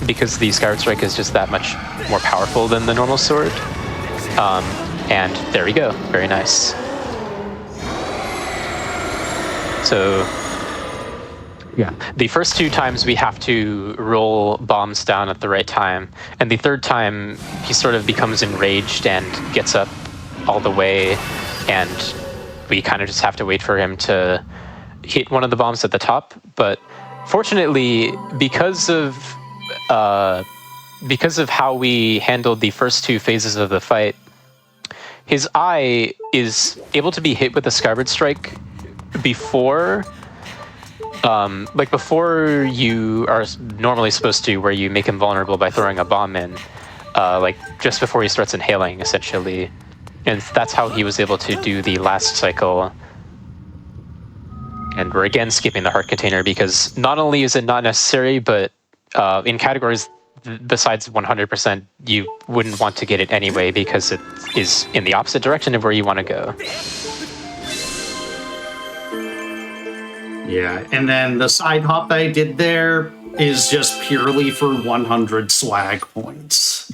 because the Skyward Strike is just that much more powerful than the normal sword. And there we go, very nice. So yeah, the first 2 times we have to roll bombs down at the right time, and the 3rd time he sort of becomes enraged and gets up all the way, and we kind of just have to wait for him to hit one of the bombs at the top. But fortunately, because of how we handled the first 2 phases of the fight, his eye is able to be hit with a Skyward Strike before before you are normally supposed to, where you make him vulnerable by throwing a bomb in, like just before he starts inhaling, essentially. And that's how he was able to do the last cycle. And we're again skipping the heart container because not only is it not necessary, but in categories besides 100%, you wouldn't want to get it anyway because it is in the opposite direction of where you want to go. Yeah, and then the side hop that I did there is just purely for 100 swag points.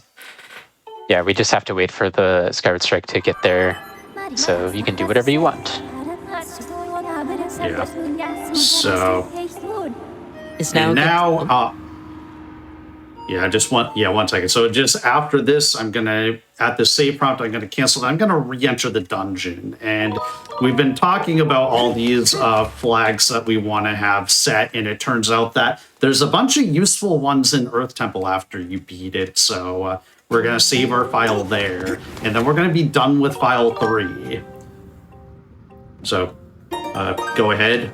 Yeah, we just have to wait for the Skyward Strike to get there, so you can do whatever you want. Yeah. So Is now. one second. So just after this, I'm gonna at the save prompt, I'm gonna cancel that. I'm gonna re-enter the dungeon, and we've been talking about all these flags that we want to have set, and it turns out that there's a bunch of useful ones in Earth Temple after you beat it. So we're gonna save our file there, and then we're gonna be done with file 3. So go ahead.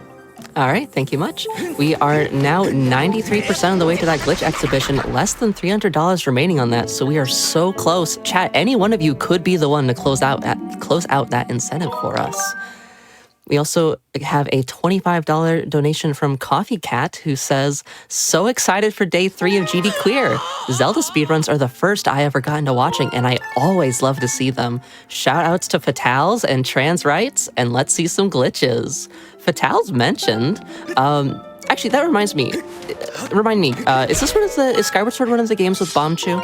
All right, thank you much. We are now 93% of the way to that glitch exhibition, less than $300 remaining on that, so we are so close. Chat, any one of you could be the one to close out that incentive for us. We also have a $25 donation from Coffee Cat, who says, so excited for day 3 of GD Queer. Zelda speedruns are the first I ever got into watching, and I always love to see them. Shout outs to Fatals and trans rights, and let's see some glitches. Fatals mentioned. Actually, that reminds me. Is is Skyward Sword one of the games with Bomb Chew?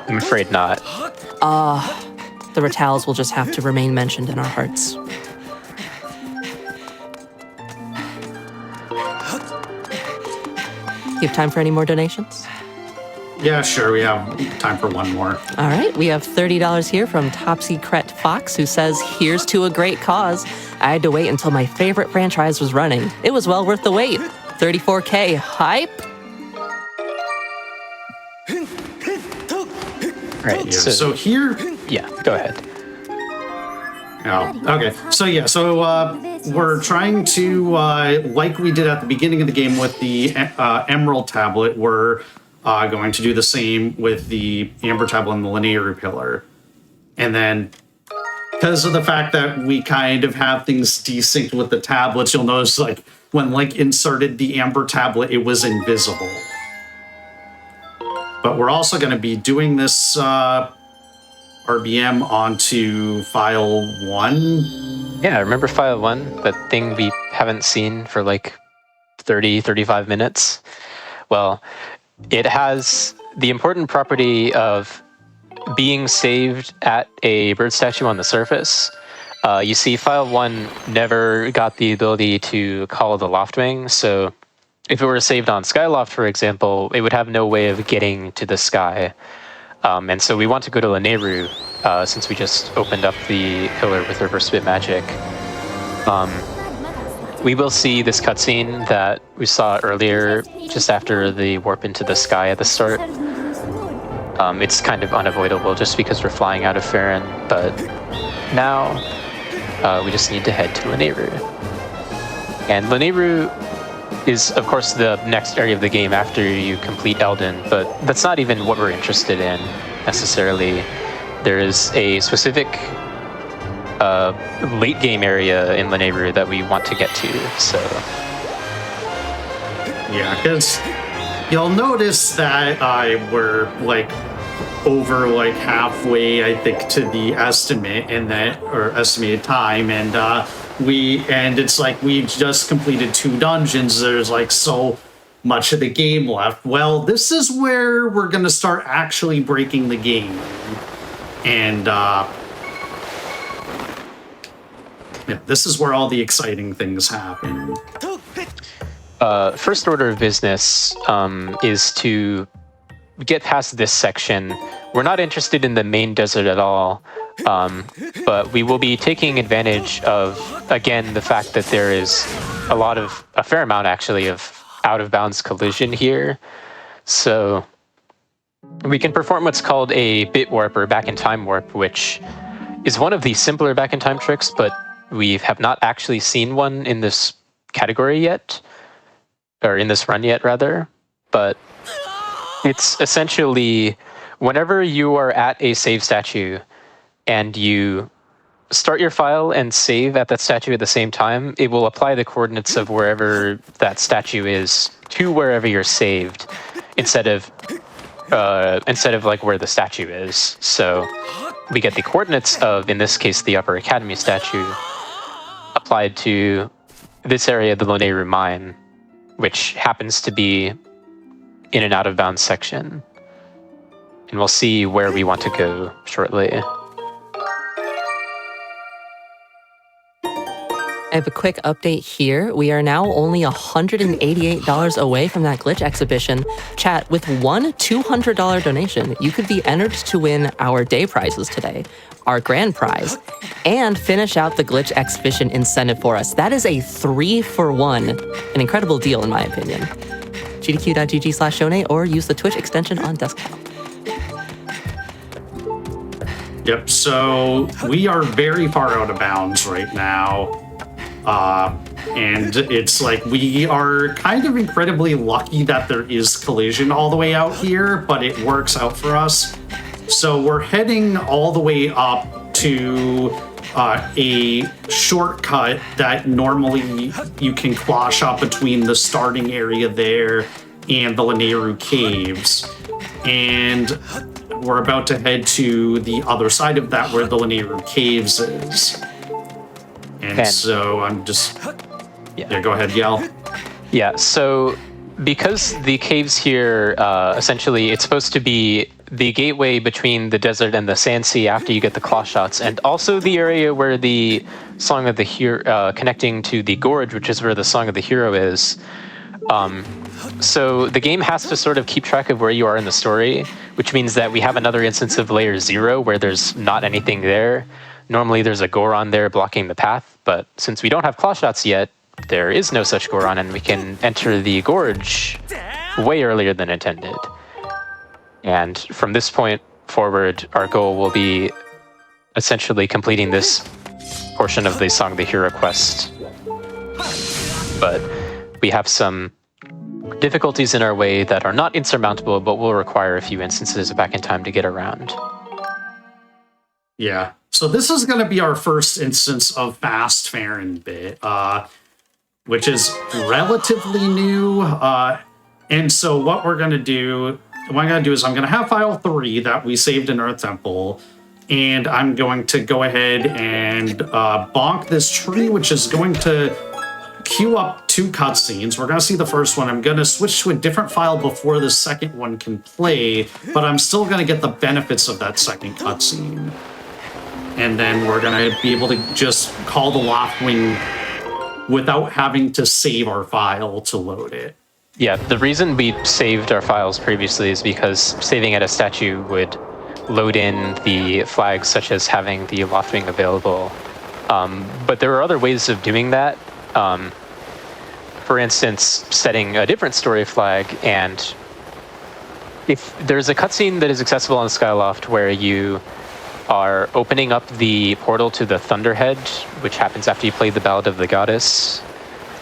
I'm afraid not. The Ratals will just have to remain mentioned in our hearts. You have time for any more donations? Yeah, sure. We have time for one more. All right. We have $30 here from Topsy Cret Fox, who says, here's to a great cause. I had to wait until my favorite franchise was running. It was well worth the wait. 34K. Hype? Right. Yeah, so here... Yeah, go ahead. Oh, okay. So we're trying to, like we did at the beginning of the game with the Emerald Tablet, we're going to do the same with the Amber Tablet and the Linear Pillar. And then, because of the fact that we kind of have things desynced with the tablets, you'll notice, like, when Link inserted the Amber Tablet, it was invisible. But we're also going to be doing this RBM onto file 1. Yeah, remember file 1? That thing we haven't seen for like 30, 35 minutes? Well, it has the important property of being saved at a bird statue on the surface. You see, file 1 never got the ability to call the Loftwing, so if it were saved on Skyloft, for example, it would have no way of getting to the sky. And so we want to go to Lanayru, since we just opened up the pillar with reverse bit magic. We will see this cutscene that we saw earlier, just after the warp into the sky at the start. It's kind of unavoidable just because we're flying out of Farron, but now we just need to head to Lanayru. And Lanayru is, of course, the next area of the game after you complete Elden, but that's not even what we're interested in, necessarily. There is a specific late game area in Lanayru that we want to get to, so... Yeah, because you'll notice that we're, like, over, like, halfway, I think, to the estimate, and that, or estimated time, and it's like we've just completed 2 dungeons. There's like so much of the game left. Well, this is where we're gonna start actually breaking the game, and this is where all the exciting things happen. First order of business is to get past this section. We're not interested in the main desert at all. But we will be taking advantage of, again, the fact that there is a fair amount actually of out-of-bounds collision here. So we can perform what's called a bit warp or back-in-time warp, which is one of the simpler back-in-time tricks, but we have not actually seen one in this category yet, or in this run yet, rather. But it's essentially whenever you are at a save statue, and you start your file and save at that statue at the same time, it will apply the coordinates of wherever that statue is to wherever you're saved. instead of like where the statue is. So we get the coordinates of, in this case, the Upper Academy statue applied to this area of the Loneru mine, which happens to be in an out of bounds section. And we'll see where we want to go shortly. I have a quick update here. We are now only $188 away from that glitch exhibition. Chat, with one $200 donation, you could be entered to win our day prizes today, our grand prize, and finish out the glitch exhibition incentive for us. That is a 3-for-1. An incredible deal, in my opinion. gdq.gg/donate or use the Twitch extension on desktop. Yep, so we are very far out of bounds right now. And it's like we are kind of incredibly lucky that there is collision all the way out here, but it works out for us. So we're heading all the way up to a shortcut that normally you can cloche up between the starting area there and the Loneru Caves. And we're about to head to the other side of that where the Loneru Caves is. And so I'm just... Yeah, go ahead, Yell. Yeah, so because the caves here, essentially, it's supposed to be the gateway between the desert and the sand sea after you get the claw shots, and also the area where the Song of the Hero, connecting to the gorge, which is where the Song of the Hero is. So the game has to sort of keep track of where you are in the story, which means that we have another instance of layer 0 where there's not anything there. Normally there's a Goron there blocking the path, but since we don't have claw shots yet, there is no such Goron, and we can enter the gorge way earlier than intended. And from this point forward, our goal will be essentially completing this portion of the Song of the Hero quest. But we have some difficulties in our way that are not insurmountable, but will require a few instances back in time to get around. Yeah. So this is going to be our first instance of Fast Farron bit, which is relatively new. And so what I'm going to do is I'm going to have file 3 that we saved in Earth Temple, and I'm going to go ahead and bonk this tree, which is going to queue up 2 cutscenes. We're going to see the first one. I'm going to switch to a different file before the second one can play, but I'm still going to get the benefits of that second cutscene. And then we're going to be able to just call the Loftwing without having to save our file to load it. Yeah, the reason we saved our files previously is because saving at a statue would load in the flags, such as having the Loftwing available. But there are other ways of doing that. For instance, setting a different story flag, and if there's a cutscene that is accessible on Skyloft where you are opening up the portal to the Thunderhead, which happens after you play the Ballad of the Goddess,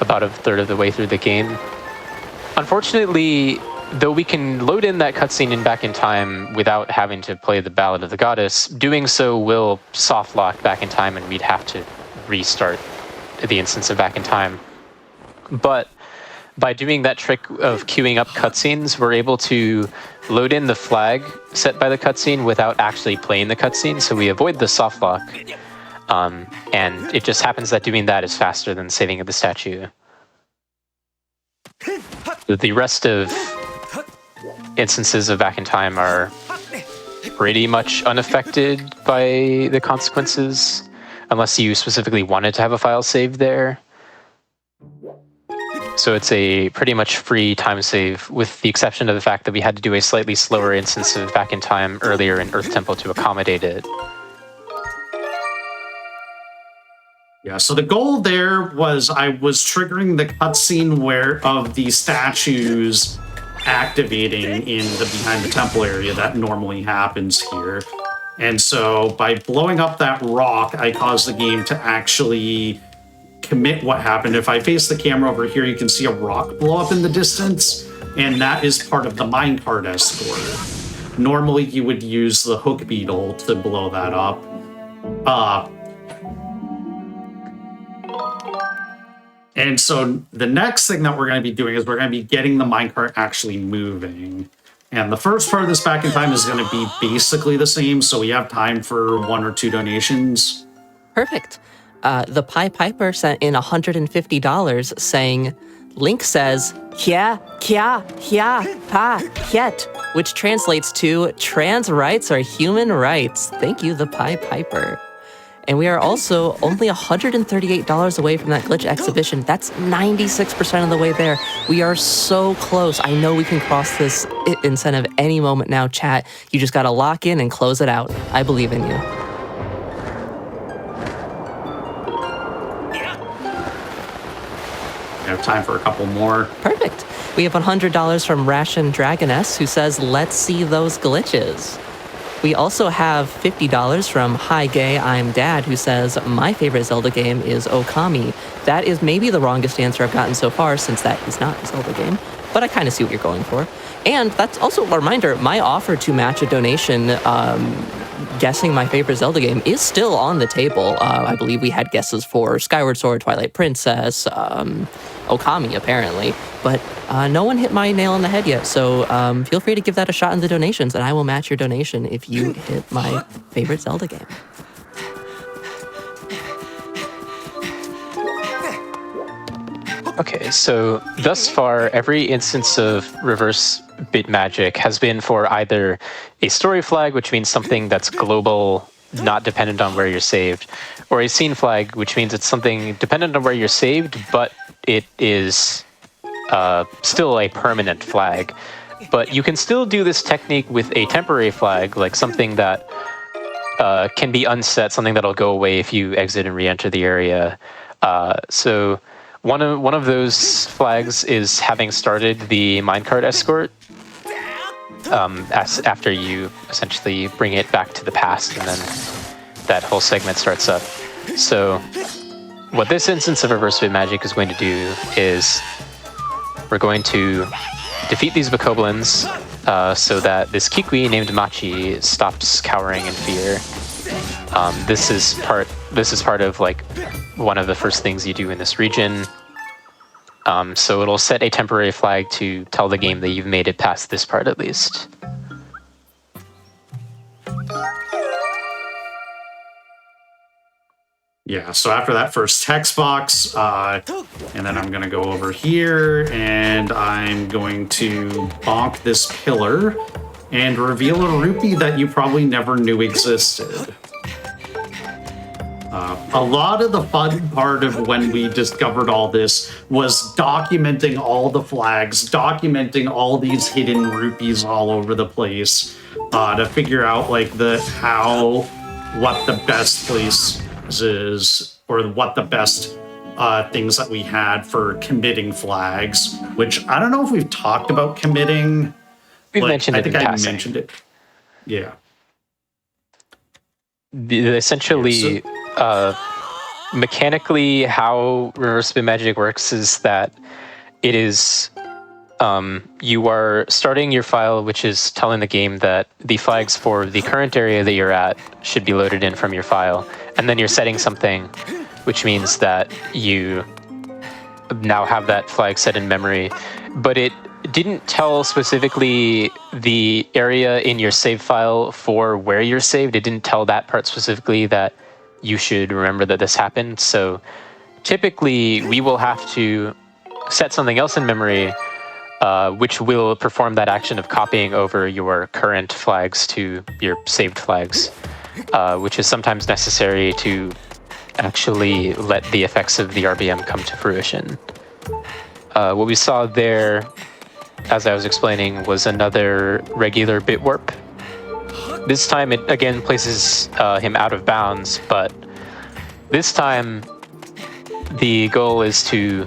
about a third of the way through the game. Unfortunately, though we can load in that cutscene in back in time without having to play the Ballad of the Goddess, doing so will soft lock back in time and we'd have to restart the instance of back in time. But by doing that trick of queuing up cutscenes, we're able to load in the flag set by the cutscene without actually playing the cutscene, so we avoid the soft lock. And it just happens that doing that is faster than saving at the statue. The rest of instances of back in time are pretty much unaffected by the consequences, unless you specifically wanted to have a file saved there. So it's a pretty much free time save, with the exception of the fact that we had to do a slightly slower instance of back in time earlier in Earth Temple to accommodate it. Yeah, so the goal there was I was triggering the cutscene of the statues activating in the behind the temple area that normally happens here. And so by blowing up that rock, I caused the game to actually commit what happened. If I face the camera over here, you can see a rock blow up in the distance, and that is part of the minecart escort. Normally you would use the hook beetle to blow that up. And so the next thing that we're going to be doing is we're going to be getting the minecart actually moving. And the first part of this back in time is going to be basically the same, so we have time for 1 or 2 donations. Perfect. The Pie Piper sent in $150 saying, Link says, Kya, kya, hya, pa, hyet, which translates to trans rights are human rights. Thank you, the Pie Piper. And we are also only $138 away from that glitch exhibition. That's 96% of the way there. We are so close. I know we can cross this incentive any moment now, chat. You just gotta lock in and close it out. I believe in you. We have time for a couple more. Perfect. We have $100 from Ration Dragoness, who says, let's see those glitches. We also have $50 from Hi Gay I'm Dad, who says, my favorite Zelda game is Okami. That is maybe the wrongest answer I've gotten so far, since that is not a Zelda game, but I kind of see what you're going for. And that's also a reminder, my offer to match a donation guessing my favorite Zelda game is still on the table. I believe we had guesses for Skyward Sword, Twilight Princess, Okami, apparently. But no one hit my nail on the head yet, so feel free to give that a shot in the donations, and I will match your donation if you hit my favorite Zelda game. Okay, so thus far, every instance of reverse bit magic has been for either a story flag, which means something that's global, not dependent on where you're saved, or a scene flag, which means it's something dependent on where you're saved, but it is still a permanent flag. But you can still do this technique with a temporary flag, like something that can be unset, something that'll go away if you exit and re-enter the area. So one of those flags is having started the minecart escort after you essentially bring it back to the past, and then that whole segment starts up. So what this instance of reverse bit magic is going to do is we're going to defeat these bokoblins so that this Kikwi named Machi stops cowering in fear. This is part of like one of the first things you do in this region. So it'll set a temporary flag to tell the game that you've made it past this part at least. Yeah, so after that first text box, and then I'm gonna go over here and I'm going to bonk this pillar and reveal a rupee that you probably never knew existed. A lot of the fun part of when we discovered all this was documenting all the flags, documenting all these hidden rupees all over the place, to figure out like what the best place is, or what the best things that we had for committing flags, which I don't know if we've talked about committing. We've mentioned it in passing. I think I mentioned it. Yeah. Essentially, mechanically, how reverse bit magic works is that it is you are starting your file, which is telling the game that the flags for the current area that you're at should be loaded in from your file, and then you're setting something, which means that you now have that flag set in memory, but it didn't tell specifically the area in your save file for where you're saved. It didn't tell that part specifically that you should remember that this happened. So typically we will have to set something else in memory, which will perform that action of copying over your current flags to your saved flags, which is sometimes necessary to actually let the effects of the RBM come to fruition. What we saw there, as I was explaining, was another regular bit warp. This time it again places him out of bounds, but this time the goal is to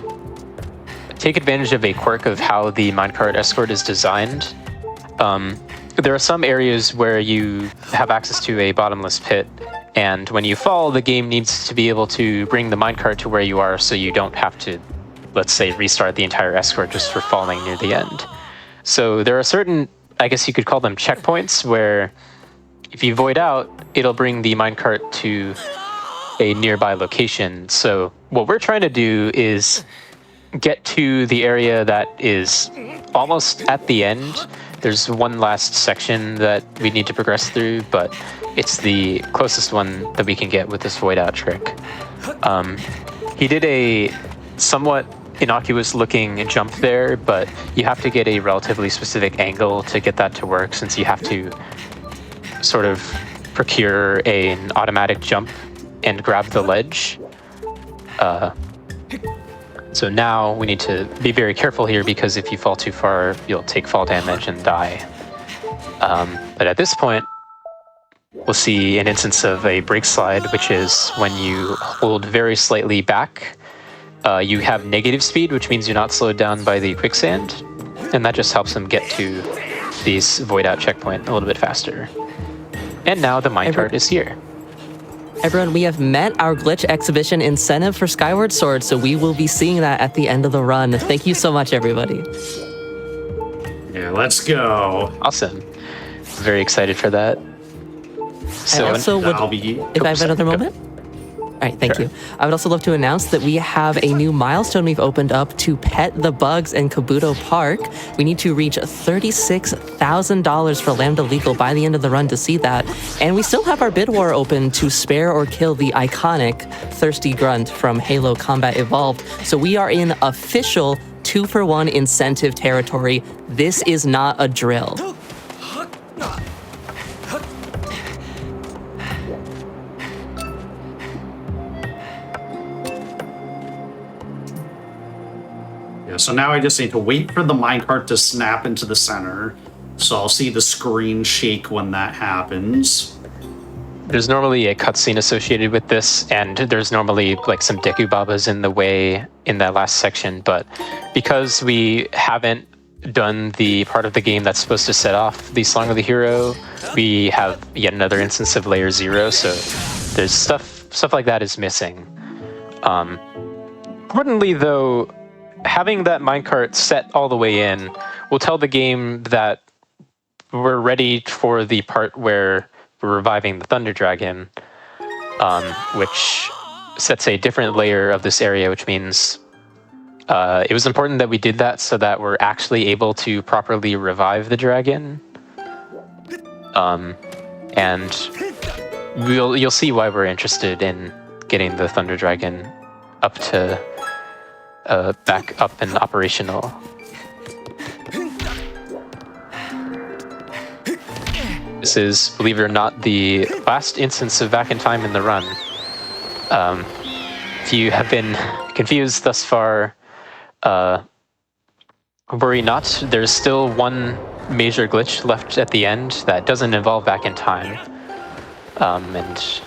take advantage of a quirk of how the minecart escort is designed. There are some areas where you have access to a bottomless pit, and when you fall, the game needs to be able to bring the minecart to where you are so you don't have to, let's say, restart the entire escort just for falling near the end. So there are certain, I guess you could call them checkpoints, where if you void out, it'll bring the minecart to a nearby location. So what we're trying to do is get to the area that is almost at the end. There's one last section that we need to progress through, but it's the closest one that we can get with this void out trick. He did a somewhat innocuous looking jump there, but you have to get a relatively specific angle to get that to work, since you have to sort of procure an automatic jump and grab the ledge. So now we need to be very careful here, because if you fall too far, you'll take fall damage and die. But at this point, we'll see an instance of a break slide, which is when you hold very slightly back. You have negative speed, which means you're not slowed down by the quicksand, and that just helps them get to these void out checkpoint a little bit faster. And now the minecart is here. Everyone, we have met our glitch exhibition incentive for Skyward Sword, so we will be seeing that at the end of the run. Thank you so much, everybody. Yeah, let's go. Awesome. Very excited for that. So I also would, if I have another moment. All right, thank you. I would also love to announce that we have a new milestone we've opened up to pet the bugs in Kabuto Park. We need to reach $36,000 for Lambda Legal by the end of the run to see that. And we still have our bid war open to spare or kill the iconic Thirsty Grunt from Halo Combat Evolved. So we are in official 2-for-1 incentive territory. This is not a drill. So now I just need to wait for the minecart to snap into the center. So I'll see the screen shake when that happens. There's normally a cutscene associated with this, and there's normally like some Deku Babas in the way in that last section, but because we haven't done the part of the game that's supposed to set off the Song of the Hero, we have yet another instance of Layer 0, so there's stuff like that is missing. Importantly though, having that minecart set all the way in will tell the game that we're ready for the part where we're reviving the Thunder Dragon, which sets a different layer of this area, which means it was important that we did that so that we're actually able to properly revive the dragon. And you'll see why we're interested in getting the Thunder Dragon up to back up and operational. This is, believe it or not, the last instance of Back in Time in the run. If you have been confused thus far, worry not. There's still one major glitch left at the end that doesn't involve Back in Time. And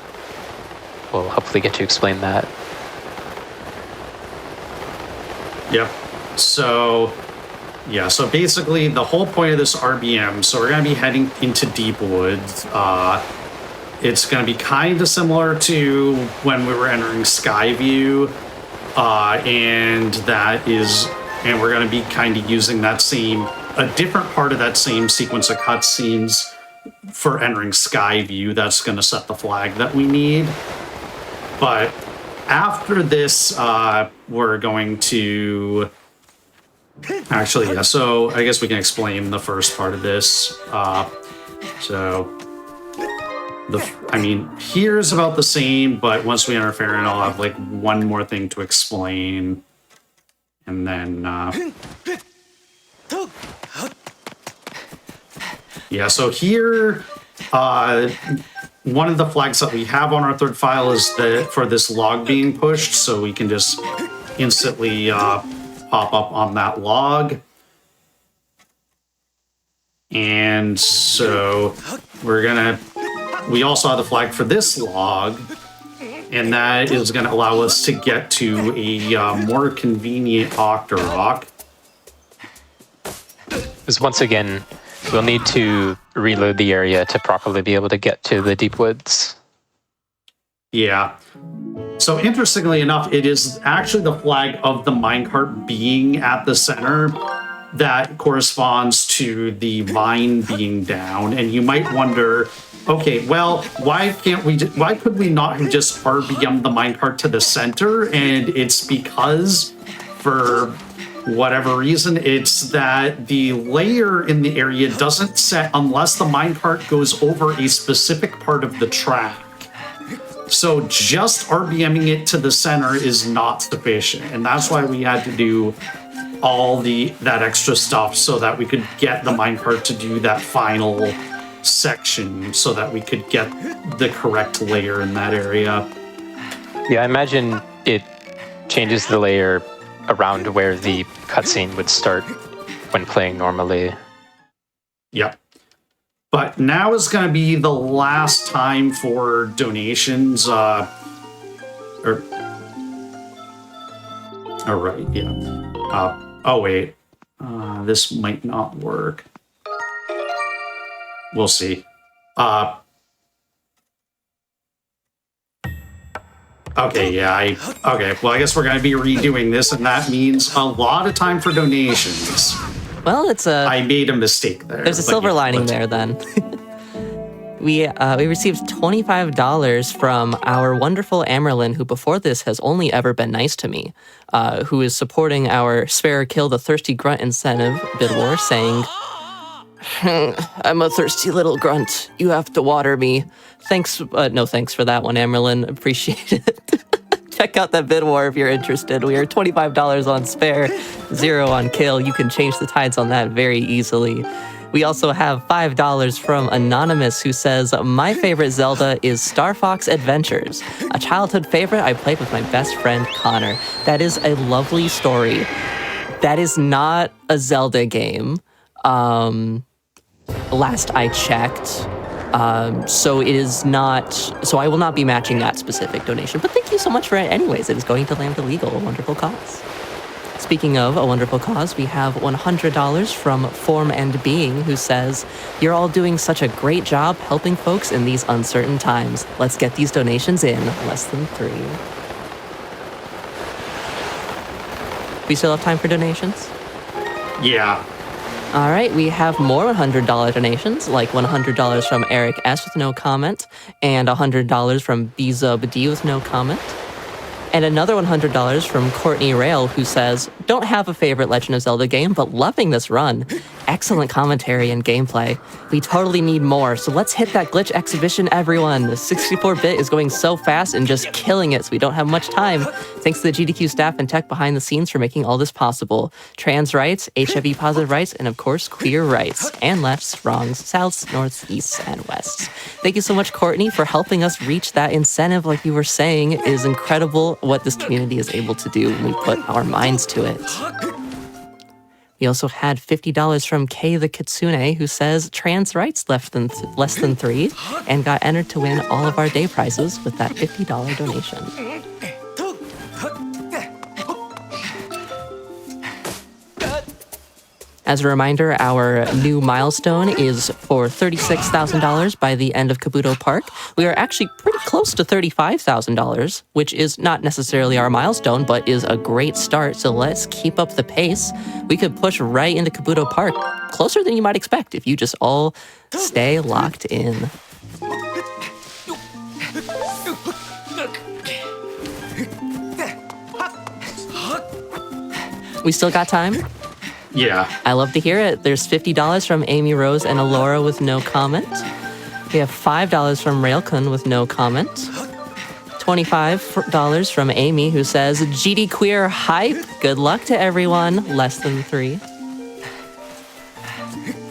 we'll hopefully get to explain that. Yep. So basically the whole point of this RBM, so we're going to be heading into Deep Woods. It's going to be kind of similar to when we were entering Skyview, and we're going to be kind of using a different part of that same sequence of cutscenes for entering Skyview. That's going to set the flag that we need. But after this, we're going to... Actually, yeah, so I guess we can explain the first part of this. Here's about the same, but once we enter Farron, I'll have like one more thing to explain. And then... yeah, so here... one of the flags that we have on our third file is for this log being pushed, so we can just instantly pop up on that log. And so we also have the flag for this log, and that is going to allow us to get to a more convenient Octorok. Because once again, we'll need to reload the area to properly be able to get to the Deep Woods. Yeah. So interestingly enough, it is actually the flag of the minecart being at the center that corresponds to the vine being down. And you might wonder, Okay, well, why could we not have just RBM'd the minecart to the center? And it's because, for whatever reason, it's that the layer in the area doesn't set unless the minecart goes over a specific part of the track. So just RBMing it to the center is not sufficient, and that's why we had to do all that extra stuff so that we could get the minecart to do that final section so that we could get the correct layer in that area. Yeah, I imagine it changes the layer around where the cutscene would start when playing normally. Yep. But now is going to be the last time for donations. All right, yeah. Oh, wait. This might not work. We'll see. Okay, yeah, okay, well, I guess we're going to be redoing this, and that means a lot of time for donations. Well, I made a mistake there. There's a silver lining there, then. We received $25 from our wonderful Amerlin, who before this has only ever been nice to me, who is supporting our Spare Kill the Thirsty Grunt incentive bid war, saying, I'm a thirsty little grunt. You have to water me. Thanks. No thanks for that one, Amerlin. Appreciate it. Check out that bid war if you're interested. We are $25 on Spare, 0 on Kill. You can change the tides on that very easily. We also have $5 from Anonymous, who says, my favorite Zelda is Star Fox Adventures, a childhood favorite I played with my best friend, Connor. That is a lovely story. That is not a Zelda game. Last I checked. So it is not, so I will not be matching that specific donation, but thank you so much for it anyways. It is going to Lambda Legal, a wonderful cause. Speaking of a wonderful cause, we have $100 from Form and Being, who says, you're all doing such a great job helping folks in these uncertain times. Let's get these donations in less than 3. We still have time for donations? Yeah. All right, we have more $100 donations, like $100 from Eric S. with no comment, and $100 from Bezub D with no comment. And another $100 from Courtney Rail, who says, don't have a favorite Legend of Zelda game, but loving this run. Excellent commentary and gameplay. We totally need more, so let's hit that glitch exhibition, everyone. The 64-bit is going so fast and just killing it, so we don't have much time. Thanks to the GDQ staff and tech behind the scenes for making all this possible. Trans rights, HIV positive rights, and of course, queer rights. And lefts, wrongs, souths, norths, easts, and wests. Thank you so much, Courtney, for helping us reach that incentive. Like you were saying, it is incredible what this community is able to do when we put our minds to it. We also had $50 from Kay the Kitsune, who says trans rights less than 3, and got entered to win all of our day prizes with that $50 donation. As a reminder, our new milestone is for $36,000 by the end of Kabuto Park. We are actually pretty close to $35,000, which is not necessarily our milestone, but is a great start. So let's keep up the pace. We could push right into Kabuto Park, closer than you might expect if you just all stay locked in. We still got time? Yeah. I love to hear it. There's $50 from Amy Rose and Alora with no comment. We have $5 from Railkun with no comment. $25 from Amy, who says, GD Queer hype. Good luck to everyone. Less than 3.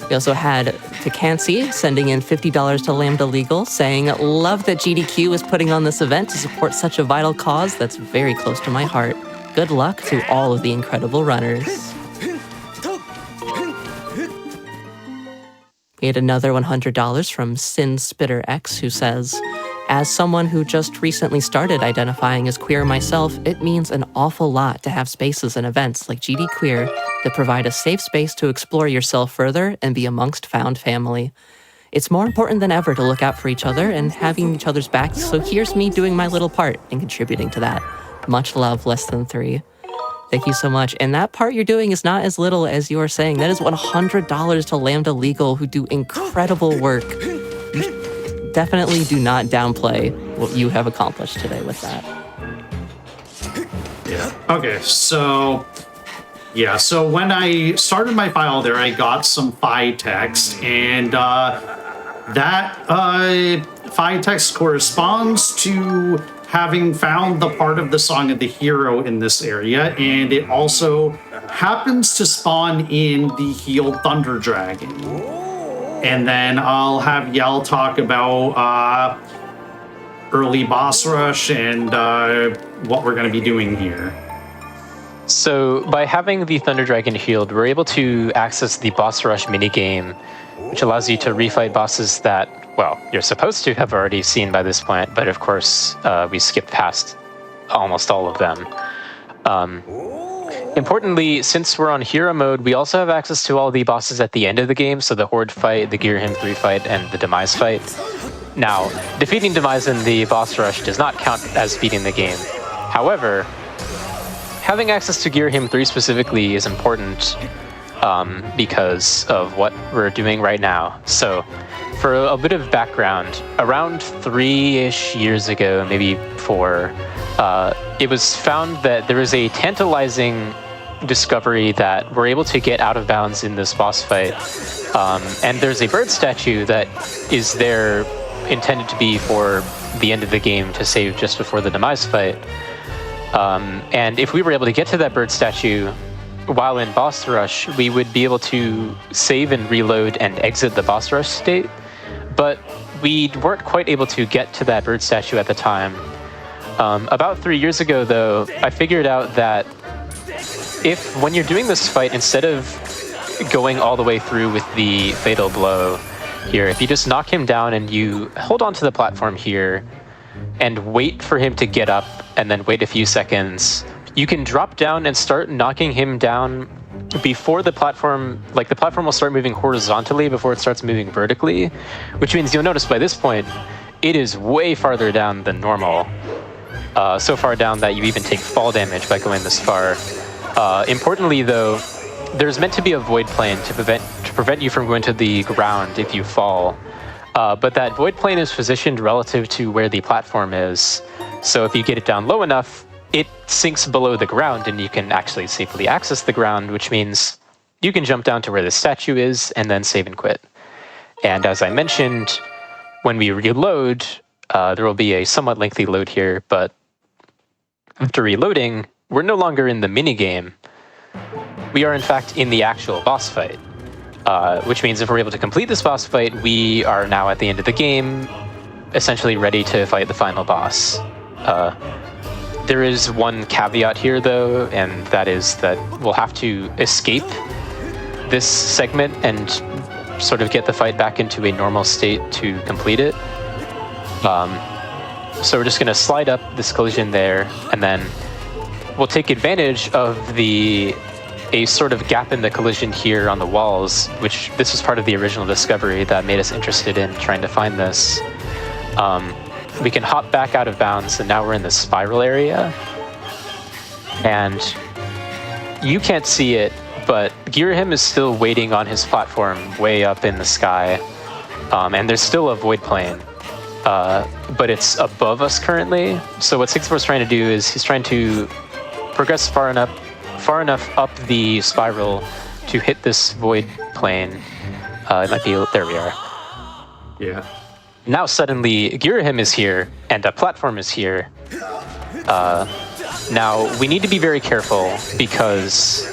We also had Takansi sending in $50 to Lambda Legal, saying, love that GDQ is putting on this event to support such a vital cause that's very close to my heart. Good luck to all of the incredible runners. We had another $100 from Sin Spitter X, who says, as someone who just recently started identifying as queer myself, it means an awful lot to have spaces and events like GD Queer that provide a safe space to explore yourself further and be amongst found family. It's more important than ever to look out for each other and having each other's backs, so here's me doing my little part and contributing to that. Much love, Less than 3. Thank you so much. And that part you're doing is not as little as you are saying. That is $100 to Lambda Legal, who do incredible work. definitely do not downplay what you have accomplished today with that. Yeah. Okay, so yeah, so when I started my file there, I got some FI text, and that FI text corresponds to having found the part of the Song of the Hero in this area, and it also happens to spawn in the healed Thunder Dragon. And then I'll have Yell talk about early boss rush and what we're going to be doing here. So by having the Thunder Dragon healed, we're able to access the boss rush minigame, which allows you to refight bosses that, well, you're supposed to have already seen by this point, but of course we skipped past almost all of them. Importantly, since we're on hero mode, we also have access to all the bosses at the end of the game, so the Horde fight, the Gear Him 3 fight, and the Demise fight. Now, defeating Demise in the boss rush does not count as beating the game. However, having access to Gear Him 3 specifically is important because of what we're doing right now. So, for a bit of background, around 3-ish years ago, maybe 4, it was found that there is a tantalizing discovery that we're able to get out of bounds in this boss fight. And there's a bird statue that is there intended to be for the end of the game to save just before the Demise fight. And if we were able to get to that bird statue while in boss rush, we would be able to save and reload and exit the boss rush state. But we weren't quite able to get to that bird statue at the time. About 3 years ago, though, I figured out that when you're doing this fight, instead of going all the way through with the fatal blow here, if you just knock him down and you hold onto the platform here and wait for him to get up and then wait a few seconds, you can drop down and start knocking him down before the platform will start moving horizontally before it starts moving vertically, which means you'll notice by this point, it is way farther down than normal. So far down that you even take fall damage by going this far. Importantly, though, there's meant to be a void plane to prevent you from going to the ground if you fall. But that void plane is positioned relative to where the platform is. So if you get it down low enough, it sinks below the ground and you can actually safely access the ground, which means you can jump down to where the statue is and then save and quit. And as I mentioned, when we reload, there will be a somewhat lengthy load here, but after reloading, we're no longer in the minigame. We are in fact in the actual boss fight, which means if we're able to complete this boss fight, we are now at the end of the game, essentially ready to fight the final boss. There is one caveat here, though, and that is that we'll have to escape this segment and sort of get the fight back into a normal state to complete it. So we're just going to slide up this collision there, and then we'll take advantage of a sort of gap in the collision here on the walls, which this was part of the original discovery that made us interested in trying to find this. We can hop back out of bounds, and now we're in the spiral area. And you can't see it, but Girahim is still waiting on his platform way up in the sky. And there's still a void plane, but it's above us currently. So what 64 is trying to do is he's trying to progress far enough up the spiral to hit this void plane. It might be, there we are. Yeah. Now suddenly Girahim is here and a platform is here. Now we need to be very careful because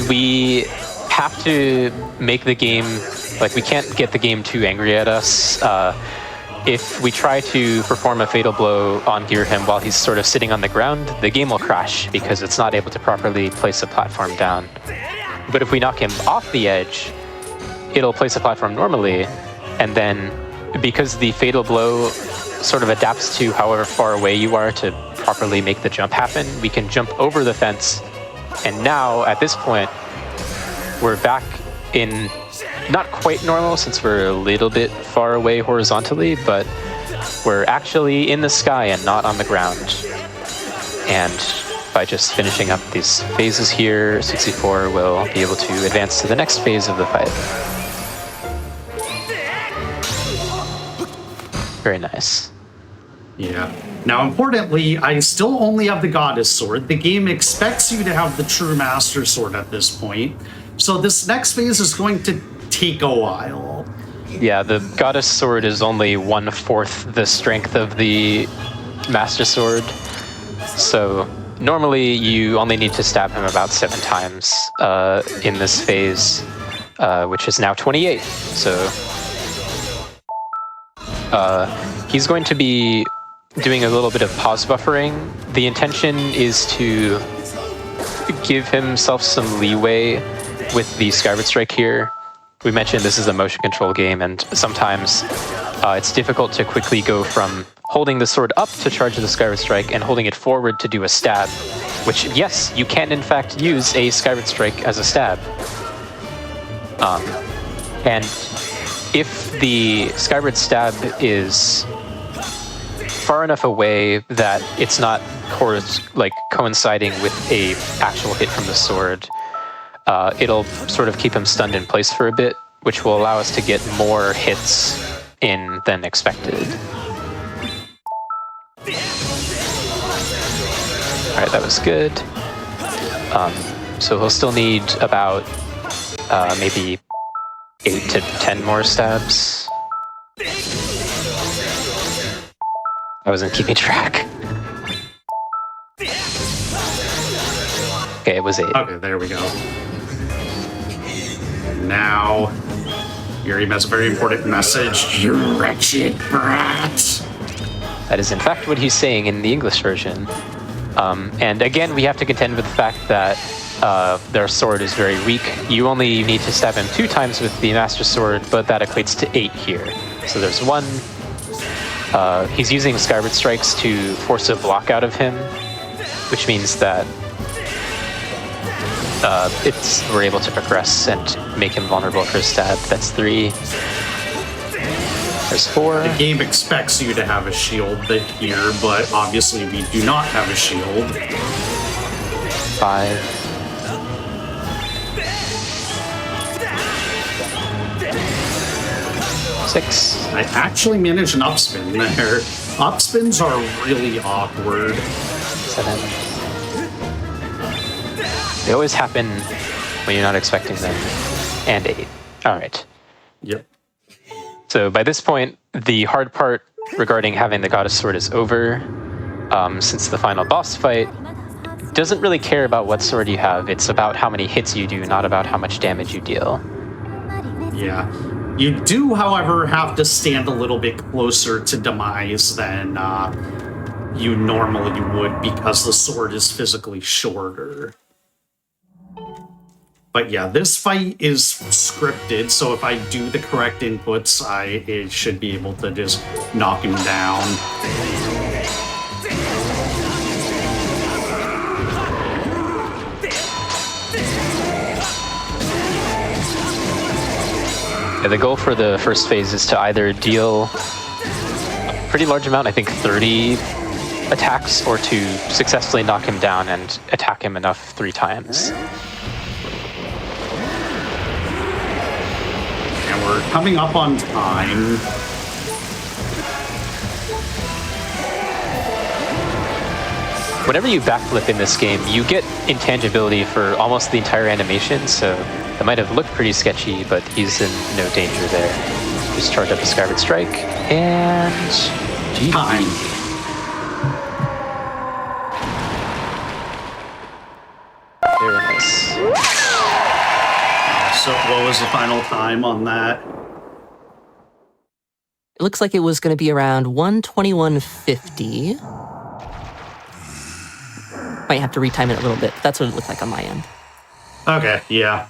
we have to make the game, like we can't get the game too angry at us. If we try to perform a fatal blow on Girahim while he's sort of sitting on the ground, the game will crash because it's not able to properly place a platform down. But if we knock him off the edge, it'll place a platform normally, and then because the fatal blow sort of adapts to however far away you are to properly make the jump happen, we can jump over the fence. And now, at this point, we're back in not quite normal since we're a little bit far away horizontally, but we're actually in the sky and not on the ground. And by just finishing up these phases here, 64 will be able to advance to the next phase of the fight. Very nice. Yeah. Now, importantly, I still only have the Goddess Sword. The game expects you to have the True Master Sword at this point. So this next phase is going to take a while. Yeah, the Goddess Sword is only 1/4 the strength of the Master Sword. So normally you only need to stab him about 7 times in this phase, which is now 28. So he's going to be doing a little bit of pause buffering. The intention is to give himself some leeway with the Skyward Strike here. We mentioned this is a motion control game, and sometimes it's difficult to quickly go from holding the sword up to charge the Skyward Strike and holding it forward to do a stab, which, yes, you can in fact use a Skyward Strike as a stab. And if the Skyward Stab is far enough away that it's not coinciding with a actual hit from the sword, it'll sort of keep him stunned in place for a bit, which will allow us to get more hits in than expected. Alright, that was good. So he'll still need about maybe 8 to 10 more stabs. I wasn't keeping track. Okay, it was 8. Okay, there we go. Now, Yuri has a very important message. You wretched brat. That is in fact what he's saying in the English version. And again, we have to contend with the fact that their sword is very weak. You only need to stab him 2 times with the Master Sword, but that equates to 8 here. So there's 1. He's using Skyward Strikes to force a block out of him, which means that we're able to progress and make him vulnerable for a stab. That's 3. There's 4. The game expects you to have a shield here, but obviously we do not have a shield. 5. 6. I actually managed an upspin there. Upspins are really awkward. 7. They always happen when you're not expecting them. And 8. Alright. Yep. So by this point, the hard part regarding having the Goddess Sword is over. Since the final boss fight doesn't really care about what sword you have. It's about how many hits you do, not about how much damage you deal. Yeah. You do, however, have to stand a little bit closer to Demise than you normally would because the sword is physically shorter. But yeah, this fight is scripted, so if I do the correct inputs, I should be able to just knock him down. Yeah, the goal for the first phase is to either deal a pretty large amount, I think 30 attacks, or to successfully knock him down and attack him enough 3 times. And we're coming up on time. Whenever you backflip in this game, you get intangibility for almost the entire animation, so it might have looked pretty sketchy, but he's in no danger there. Just charge up a Skyward Strike, and GG. Time. Very nice. So what was the final time on that? It looks like it was going to be around 1:21:50. Might have to retime it a little bit. That's what it looked like on my end. Okay, yeah.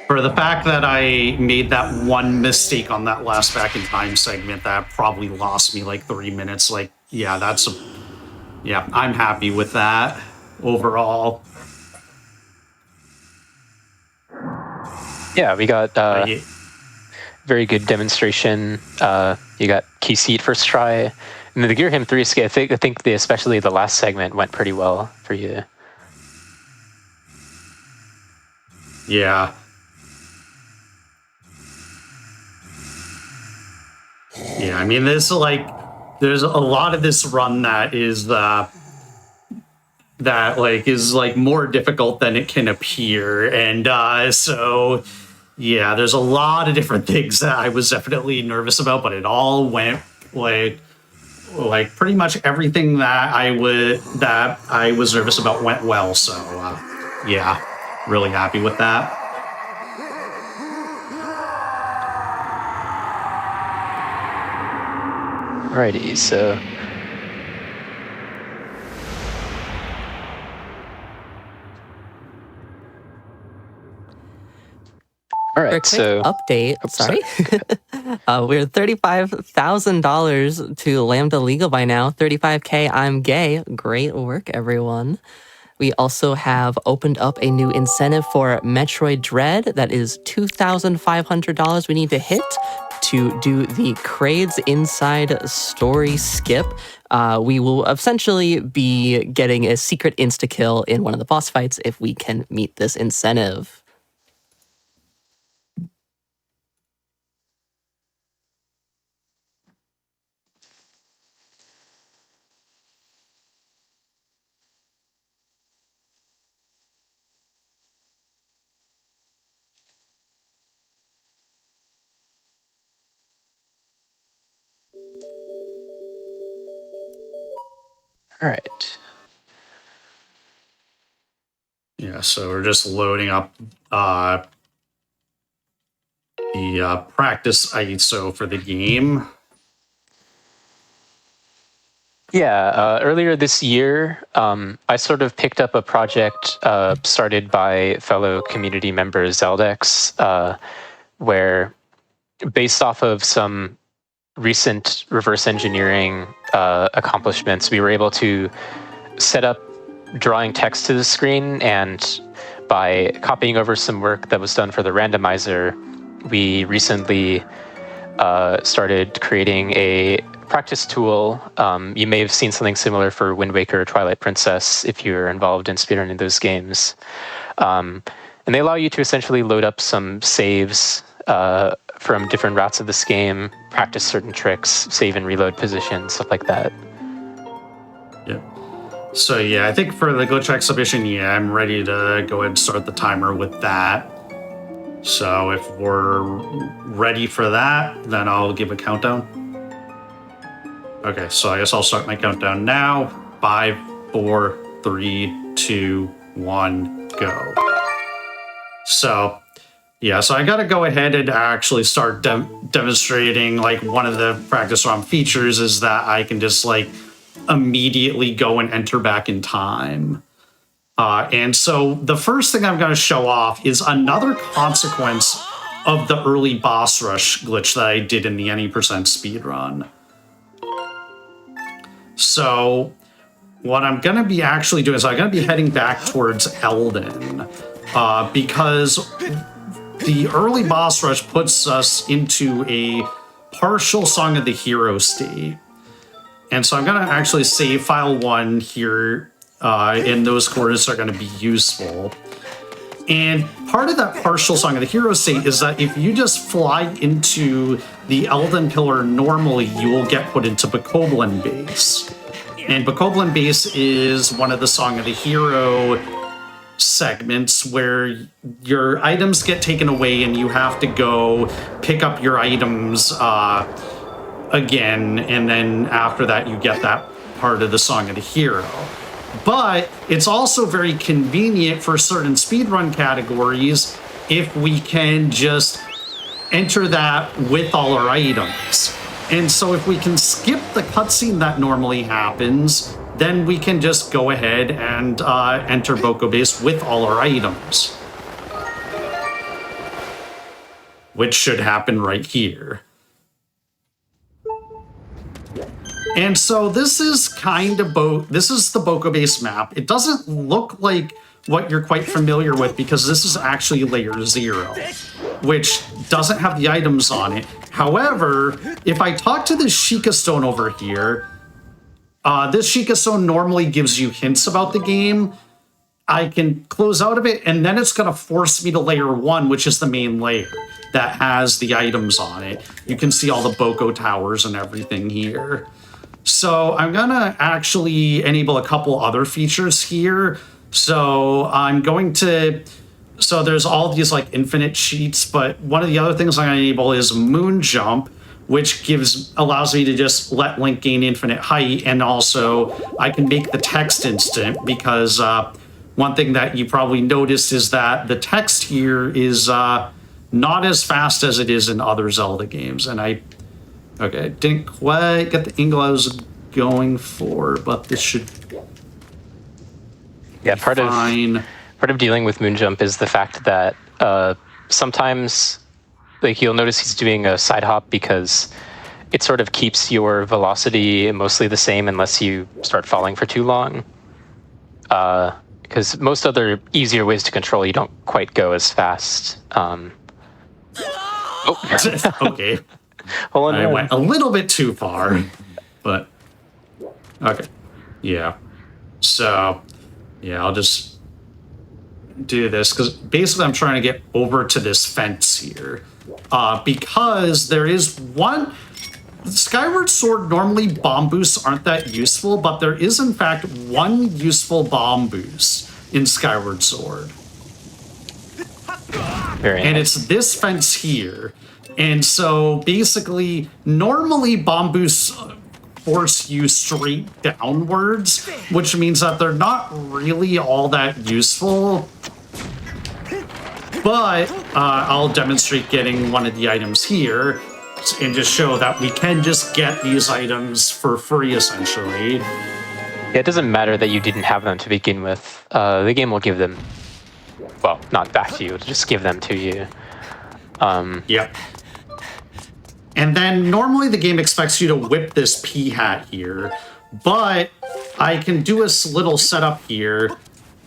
For the fact that I made that one mistake on that last back in time segment, that probably lost me like 3 minutes. Like, yeah, yeah, I'm happy with that overall. Yeah, we got very good demonstration. You got key seat first try. And the Gear Him 3 scale, I think especially the last segment went pretty well for you. Yeah. Yeah, I mean, there's a lot of this run that is more difficult than it can appear, and so yeah, there's a lot of different things that I was definitely nervous about, but it all went like pretty much everything that I was nervous about went well. So yeah, really happy with that. Alrighty, so all For a right, quick so update, sorry. we're $35,000 to Lambda Legal by now. 35K, I'm gay. Great work, everyone. We also have opened up a new incentive for Metroid Dread. That is $2,500 we need to hit to do the Crade's Inside Story skip. We will essentially be getting a secret insta-kill in one of the boss fights if we can meet this incentive. All right. Yeah, so we're just loading up the practice ISO for the game. Yeah, earlier this year, I sort of picked up a project started by fellow community member Zeldex, where based off of some recent reverse engineering accomplishments, we were able to set up drawing text to the screen, and by copying over some work that was done for the randomizer, we recently started creating a practice tool. You may have seen something similar for Wind Waker or Twilight Princess if you're involved in speedrunning those games. And they allow you to essentially load up some saves from different routes of this game, practice certain tricks, save and reload positions, stuff like that. Yep. So yeah, I think for the glitch exhibition, yeah, I'm ready to go ahead and start the timer with that. So if we're ready for that, then I'll give a countdown. Okay, so I guess I'll start my countdown now. 5, 4, 3, 2, 1, go. So yeah, so I got to go ahead and actually start demonstrating, like, one of the practice ROM features is that I can just, like, immediately go and enter back in time. And so the first thing I'm going to show off is another consequence of the early boss rush glitch that I did in the any% speedrun. So what I'm going to be actually doing is I'm going to be heading back towards Elden, because the early boss rush puts us into a partial Song of the Hero state. And so I'm going to actually save file 1 here, and those coordinates are going to be useful. And part of that partial Song of the Hero state is that if you just fly into the Elden Pillar normally, you will get put into Bokoblin Base. And Bokoblin Base is one of the Song of the Hero segments where your items get taken away and you have to go pick up your items again, and then after that you get that part of the Song of the Hero. But it's also very convenient for certain speedrun categories if we can just enter that with all our items. And so if we can skip the cutscene that normally happens, then we can just go ahead and enter Boko Base with all our items, which should happen right here. And so this is kind of this is the Boko Base map. It doesn't look like what you're quite familiar with because this is actually layer 0, which doesn't have the items on it. However, if I talk to this Sheikah Stone over here, this Sheikah Stone normally gives you hints about the game. I can close out of it, and then it's going to force me to layer 1, which is the main layer. that has the items on it. You can see all the Boko towers and everything here. So I'm gonna actually enable a couple other features here. So I'm going to, so there's all these like infinite sheets, but one of the other things I'm gonna enable is moon jump, which allows me to just let Link gain infinite height, and also I can make the text instant, because one thing that you probably noticed is that the text here is not as fast as it is in other Zelda games, and I didn't quite get the angle I was going for, but this should part of dealing with moon jump is the fact that sometimes, like, you'll notice he's doing a side hop because it sort of keeps your velocity mostly the same unless you start falling for too long. Because most other easier ways to control, you don't quite go as fast. Okay. Hold on. I went a little bit too far, but okay. Yeah. So, yeah, I'll just do this because basically I'm trying to get over to this fence here. Because there is one... Skyward Sword, normally bomb boosts aren't that useful, but there is in fact one useful bomb boost in Skyward Sword. And it's this fence here. And so basically, normally bomb boosts force you straight downwards, which means that they're not really all that useful. But I'll demonstrate getting one of the items here and just show that we can just get these items for free, essentially. Yeah, it doesn't matter that you didn't have them to begin with. The game will give them, well, not back to you, it'll just give them to you. Yep. And then normally the game expects you to whip this P-hat here, but I can do a little setup here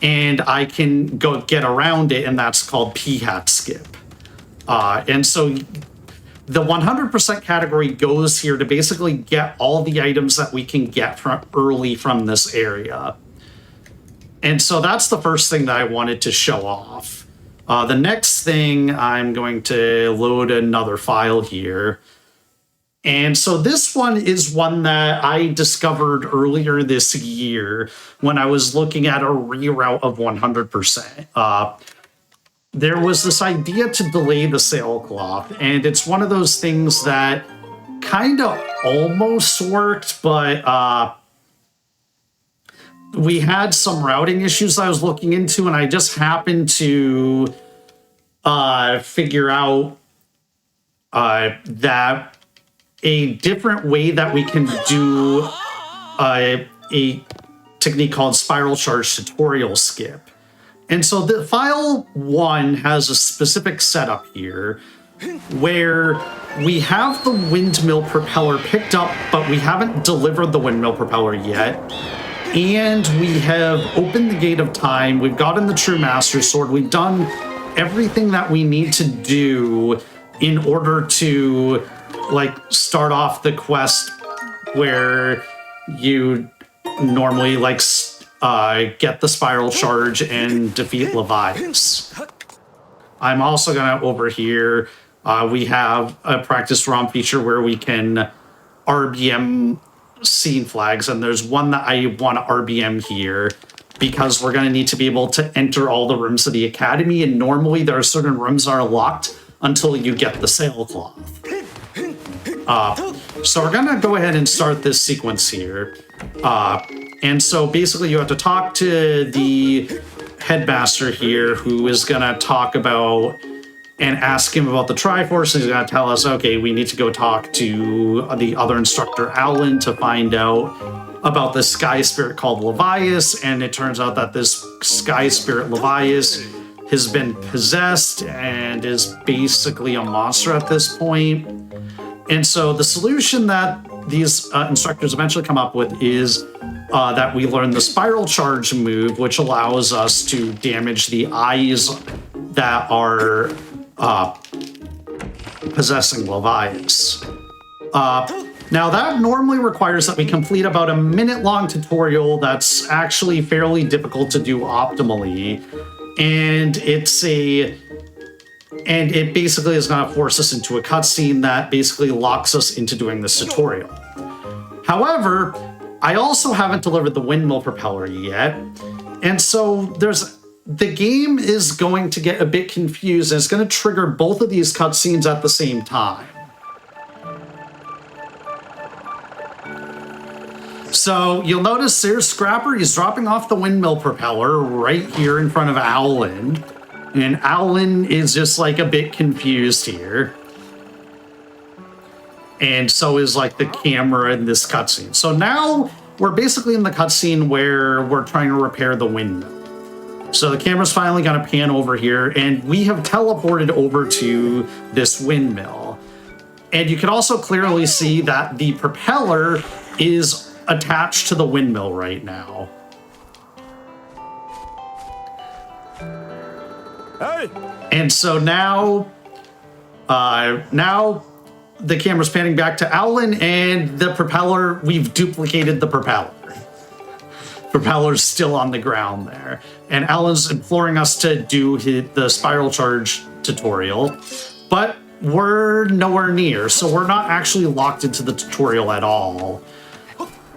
and I can go get around it, and that's called P-hat skip. And so the 100% category goes here to basically get all the items that we can get from early from this area. And so that's the first thing that I wanted to show off. The next thing, I'm going to load another file here. And so this one is one that I discovered earlier this year when I was looking at a reroute of 100%. There was this idea to delay the sailcloth, and it's one of those things that kind of almost worked, but we had some routing issues I was looking into, and I just happened to figure out that a different way that we can do a technique called spiral charge tutorial skip. And so the file 1 has a specific setup here where we have the windmill propeller picked up, but we haven't delivered the windmill propeller yet. And we have opened the gate of time. We've gotten the true master sword. We've done everything that we need to do in order to start off the quest where you normally get the spiral charge and defeat Levias. I'm also gonna over here, we have a practice ROM feature where we can RBM scene flags, and there's one that I want to RBM here because we're gonna need to be able to enter all the rooms of the Academy, and normally there are certain rooms that are locked until you get the sailcloth. So we're gonna go ahead and start this sequence here. And so basically you have to talk to the headmaster here, who is gonna talk about and ask him about the Triforce, and he's gonna tell us, okay, we need to go talk to the other instructor, Alan, to find out about the sky spirit called Levias, and it turns out that this sky spirit Levias has been possessed and is basically a monster at this point. And so the solution that these instructors eventually come up with is that we learn the spiral charge move, which allows us to damage the eyes that are possessing Levias. Now that normally requires that we complete about a minute-long tutorial that's actually fairly difficult to do optimally. And it's And it basically is going to force us into a cutscene that basically locks us into doing this tutorial. However, I also haven't delivered the windmill propeller yet. And so the game is going to get a bit confused, and it's going to trigger both of these cutscenes at the same time. So you'll notice there's Scrapper. He's dropping off the windmill propeller right here in front of Alan. And Alan is just like a bit confused here. And so is like the camera in this cutscene. So now we're basically in the cutscene where we're trying to repair the windmill. So the camera's finally going to pan over here, and we have teleported over to this windmill. And you can also clearly see that the propeller is attached to the windmill right now. Hey! And so now the camera's panning back to Alan, and the propeller, we've duplicated the propeller. Propeller's still on the ground there. And Alan's imploring us to do the spiral charge tutorial, but we're nowhere near, so we're not actually locked into the tutorial at all.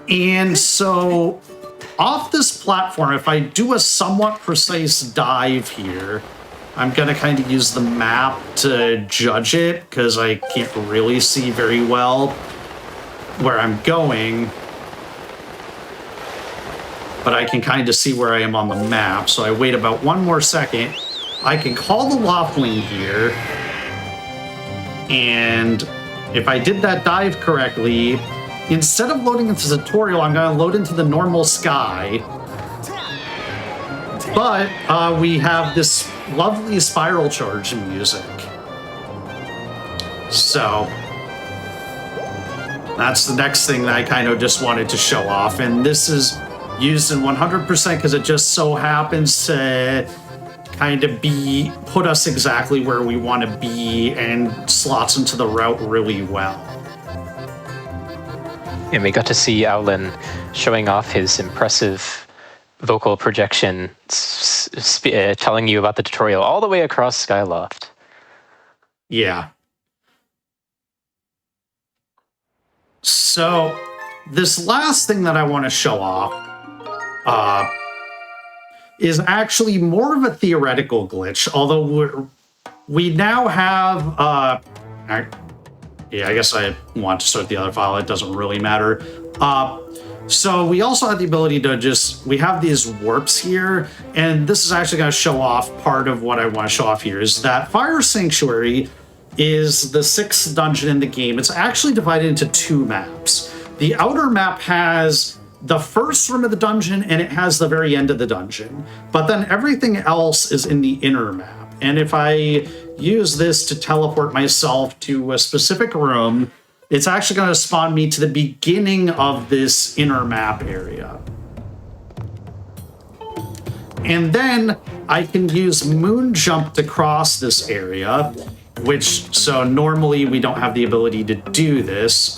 And so off this platform, if I do a somewhat precise dive here, I'm going to kind of use the map to judge it because I can't really see very well where I'm going. But I can kind of see where I am on the map. So I wait about one more second. I can call the Loftling here. And if I did that dive correctly, instead of loading into the tutorial, I'm going to load into the normal sky. But we have this lovely spiral charge music. So that's the next thing that I kind of just wanted to show off. And this is used in 100% because it just so happens to kind of put us exactly where we want to be and slots into the route really well. And we got to see Alan showing off his impressive vocal projection, telling you about the tutorial all the way across Skyloft. Yeah. So this last thing that I want to show off is actually more of a theoretical glitch, although we now have yeah, I guess I want to start the other file. It doesn't really matter. So we also have the ability to we have these warps here, and this is actually going to show off part of what I want to show off here, is that Fire Sanctuary is the 6th dungeon in the game. It's actually divided into 2 maps. The outer map has the first room of the dungeon, and it has the very end of the dungeon. But then everything else is in the inner map. And if I use this to teleport myself to a specific room, it's actually going to spawn me to the beginning of this inner map area. And then I can use moon jump to cross this area, so normally we don't have the ability to do this.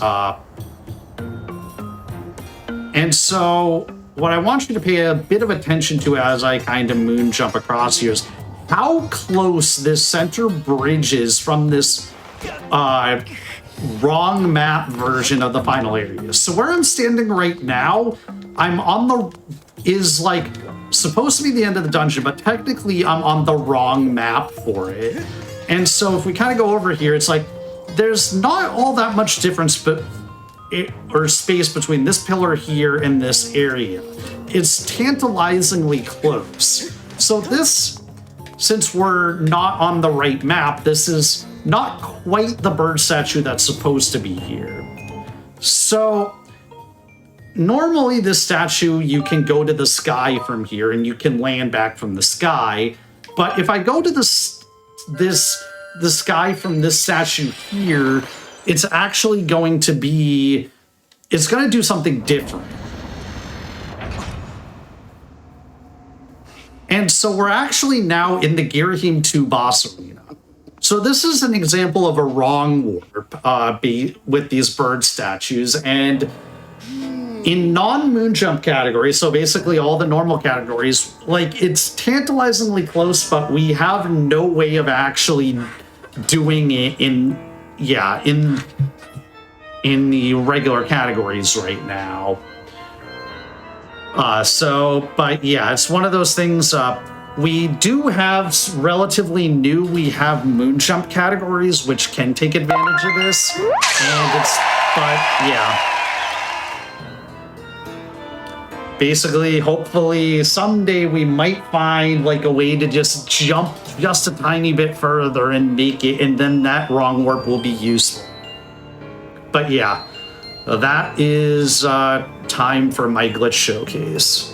And so what I want you to pay a bit of attention to as I kind of moon jump across here is how close this center bridge is from this wrong map version of the final area. So where I'm standing right now, I'm on is like supposed to be the end of the dungeon, but technically I'm on the wrong map for it. And so if we kind of go over here, it's like there's not all that much difference or space between this pillar here and this area. It's tantalizingly close. So this, since we're not on the right map, this is not quite the bird statue that's supposed to be here. So normally this statue, you can go to the sky from here and you can land back from the sky. But if I go to the sky from this statue here, it's actually going to do something different. And so we're actually now in the Girahim 2 boss arena. So this is an example of a wrong warp with these bird statues. And in non-moon jump categories, so basically all the normal categories, like it's tantalizingly close, but we have no way of actually doing it in the regular categories right now. But yeah, it's one of those things. We do have relatively new, we have moon jump categories, which can take advantage of this. But yeah. Basically, hopefully someday we might find like a way to just jump just a tiny bit further and make it, and then that wrong warp will be useful. But yeah, that is time for my glitch showcase.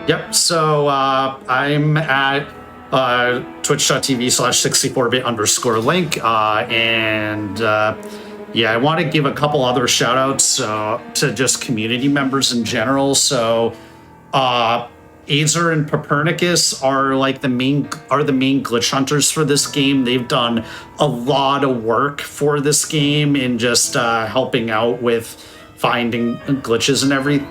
Yep, so I'm at twitch.tv/64bit_link, and yeah, I want to give a couple other shout outs to just community members in general. So Azer and Copernicus are like the main glitch hunters for this game. They've done a lot of work for this game in just helping out with finding glitches and everything,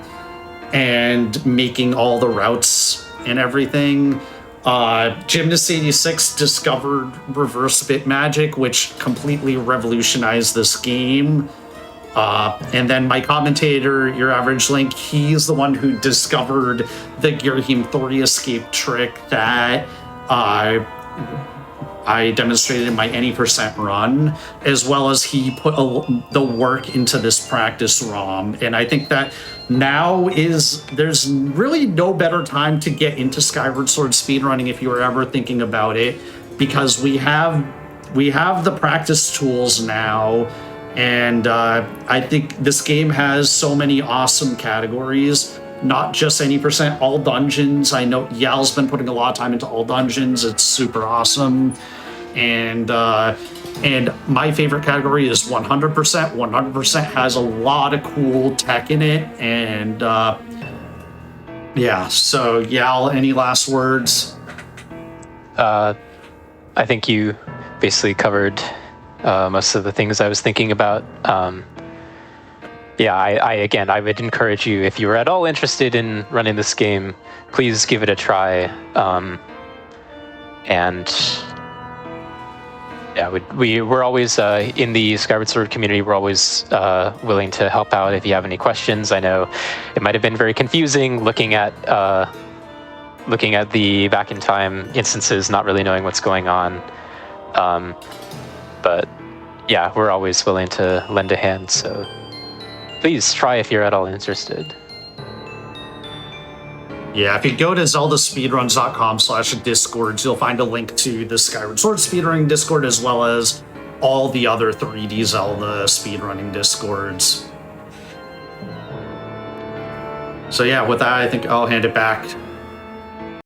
and making all the routes and everything. Gymnast86 discovered reverse bit magic, which completely revolutionized this game. And then my commentator, YourAverageLink, he's the one who discovered the Girahim Thori escape trick that I demonstrated in my any percent run, as well as he put the work into this practice ROM. And I think that now there's really no better time to get into Skyward Sword speedrunning if you were ever thinking about it, because we have the practice tools now. And I think this game has so many awesome categories, not just any percent, all dungeons. I know Yal's been putting a lot of time into all dungeons. It's super awesome. And my favorite category is 100%. 100% has a lot of cool tech in it. And yeah, so Yal, any last words? I think you basically covered most of the things I was thinking about. Yeah, I would encourage you, if you were at all interested in running this game, please give it a try. And yeah, we're always in the Skyward Sword community. We're always willing to help out if you have any questions. I know it might have been very confusing looking at the back in time instances, not really knowing what's going on. But yeah, we're always willing to lend a hand. So please try if you're at all interested. Yeah, if you go to zeldaspeedruns.com/discords, you'll find a link to the Skyward Sword speedrunning Discord, as well as all the other 3D Zelda speedrunning Discords. So yeah, with that, I think I'll hand it back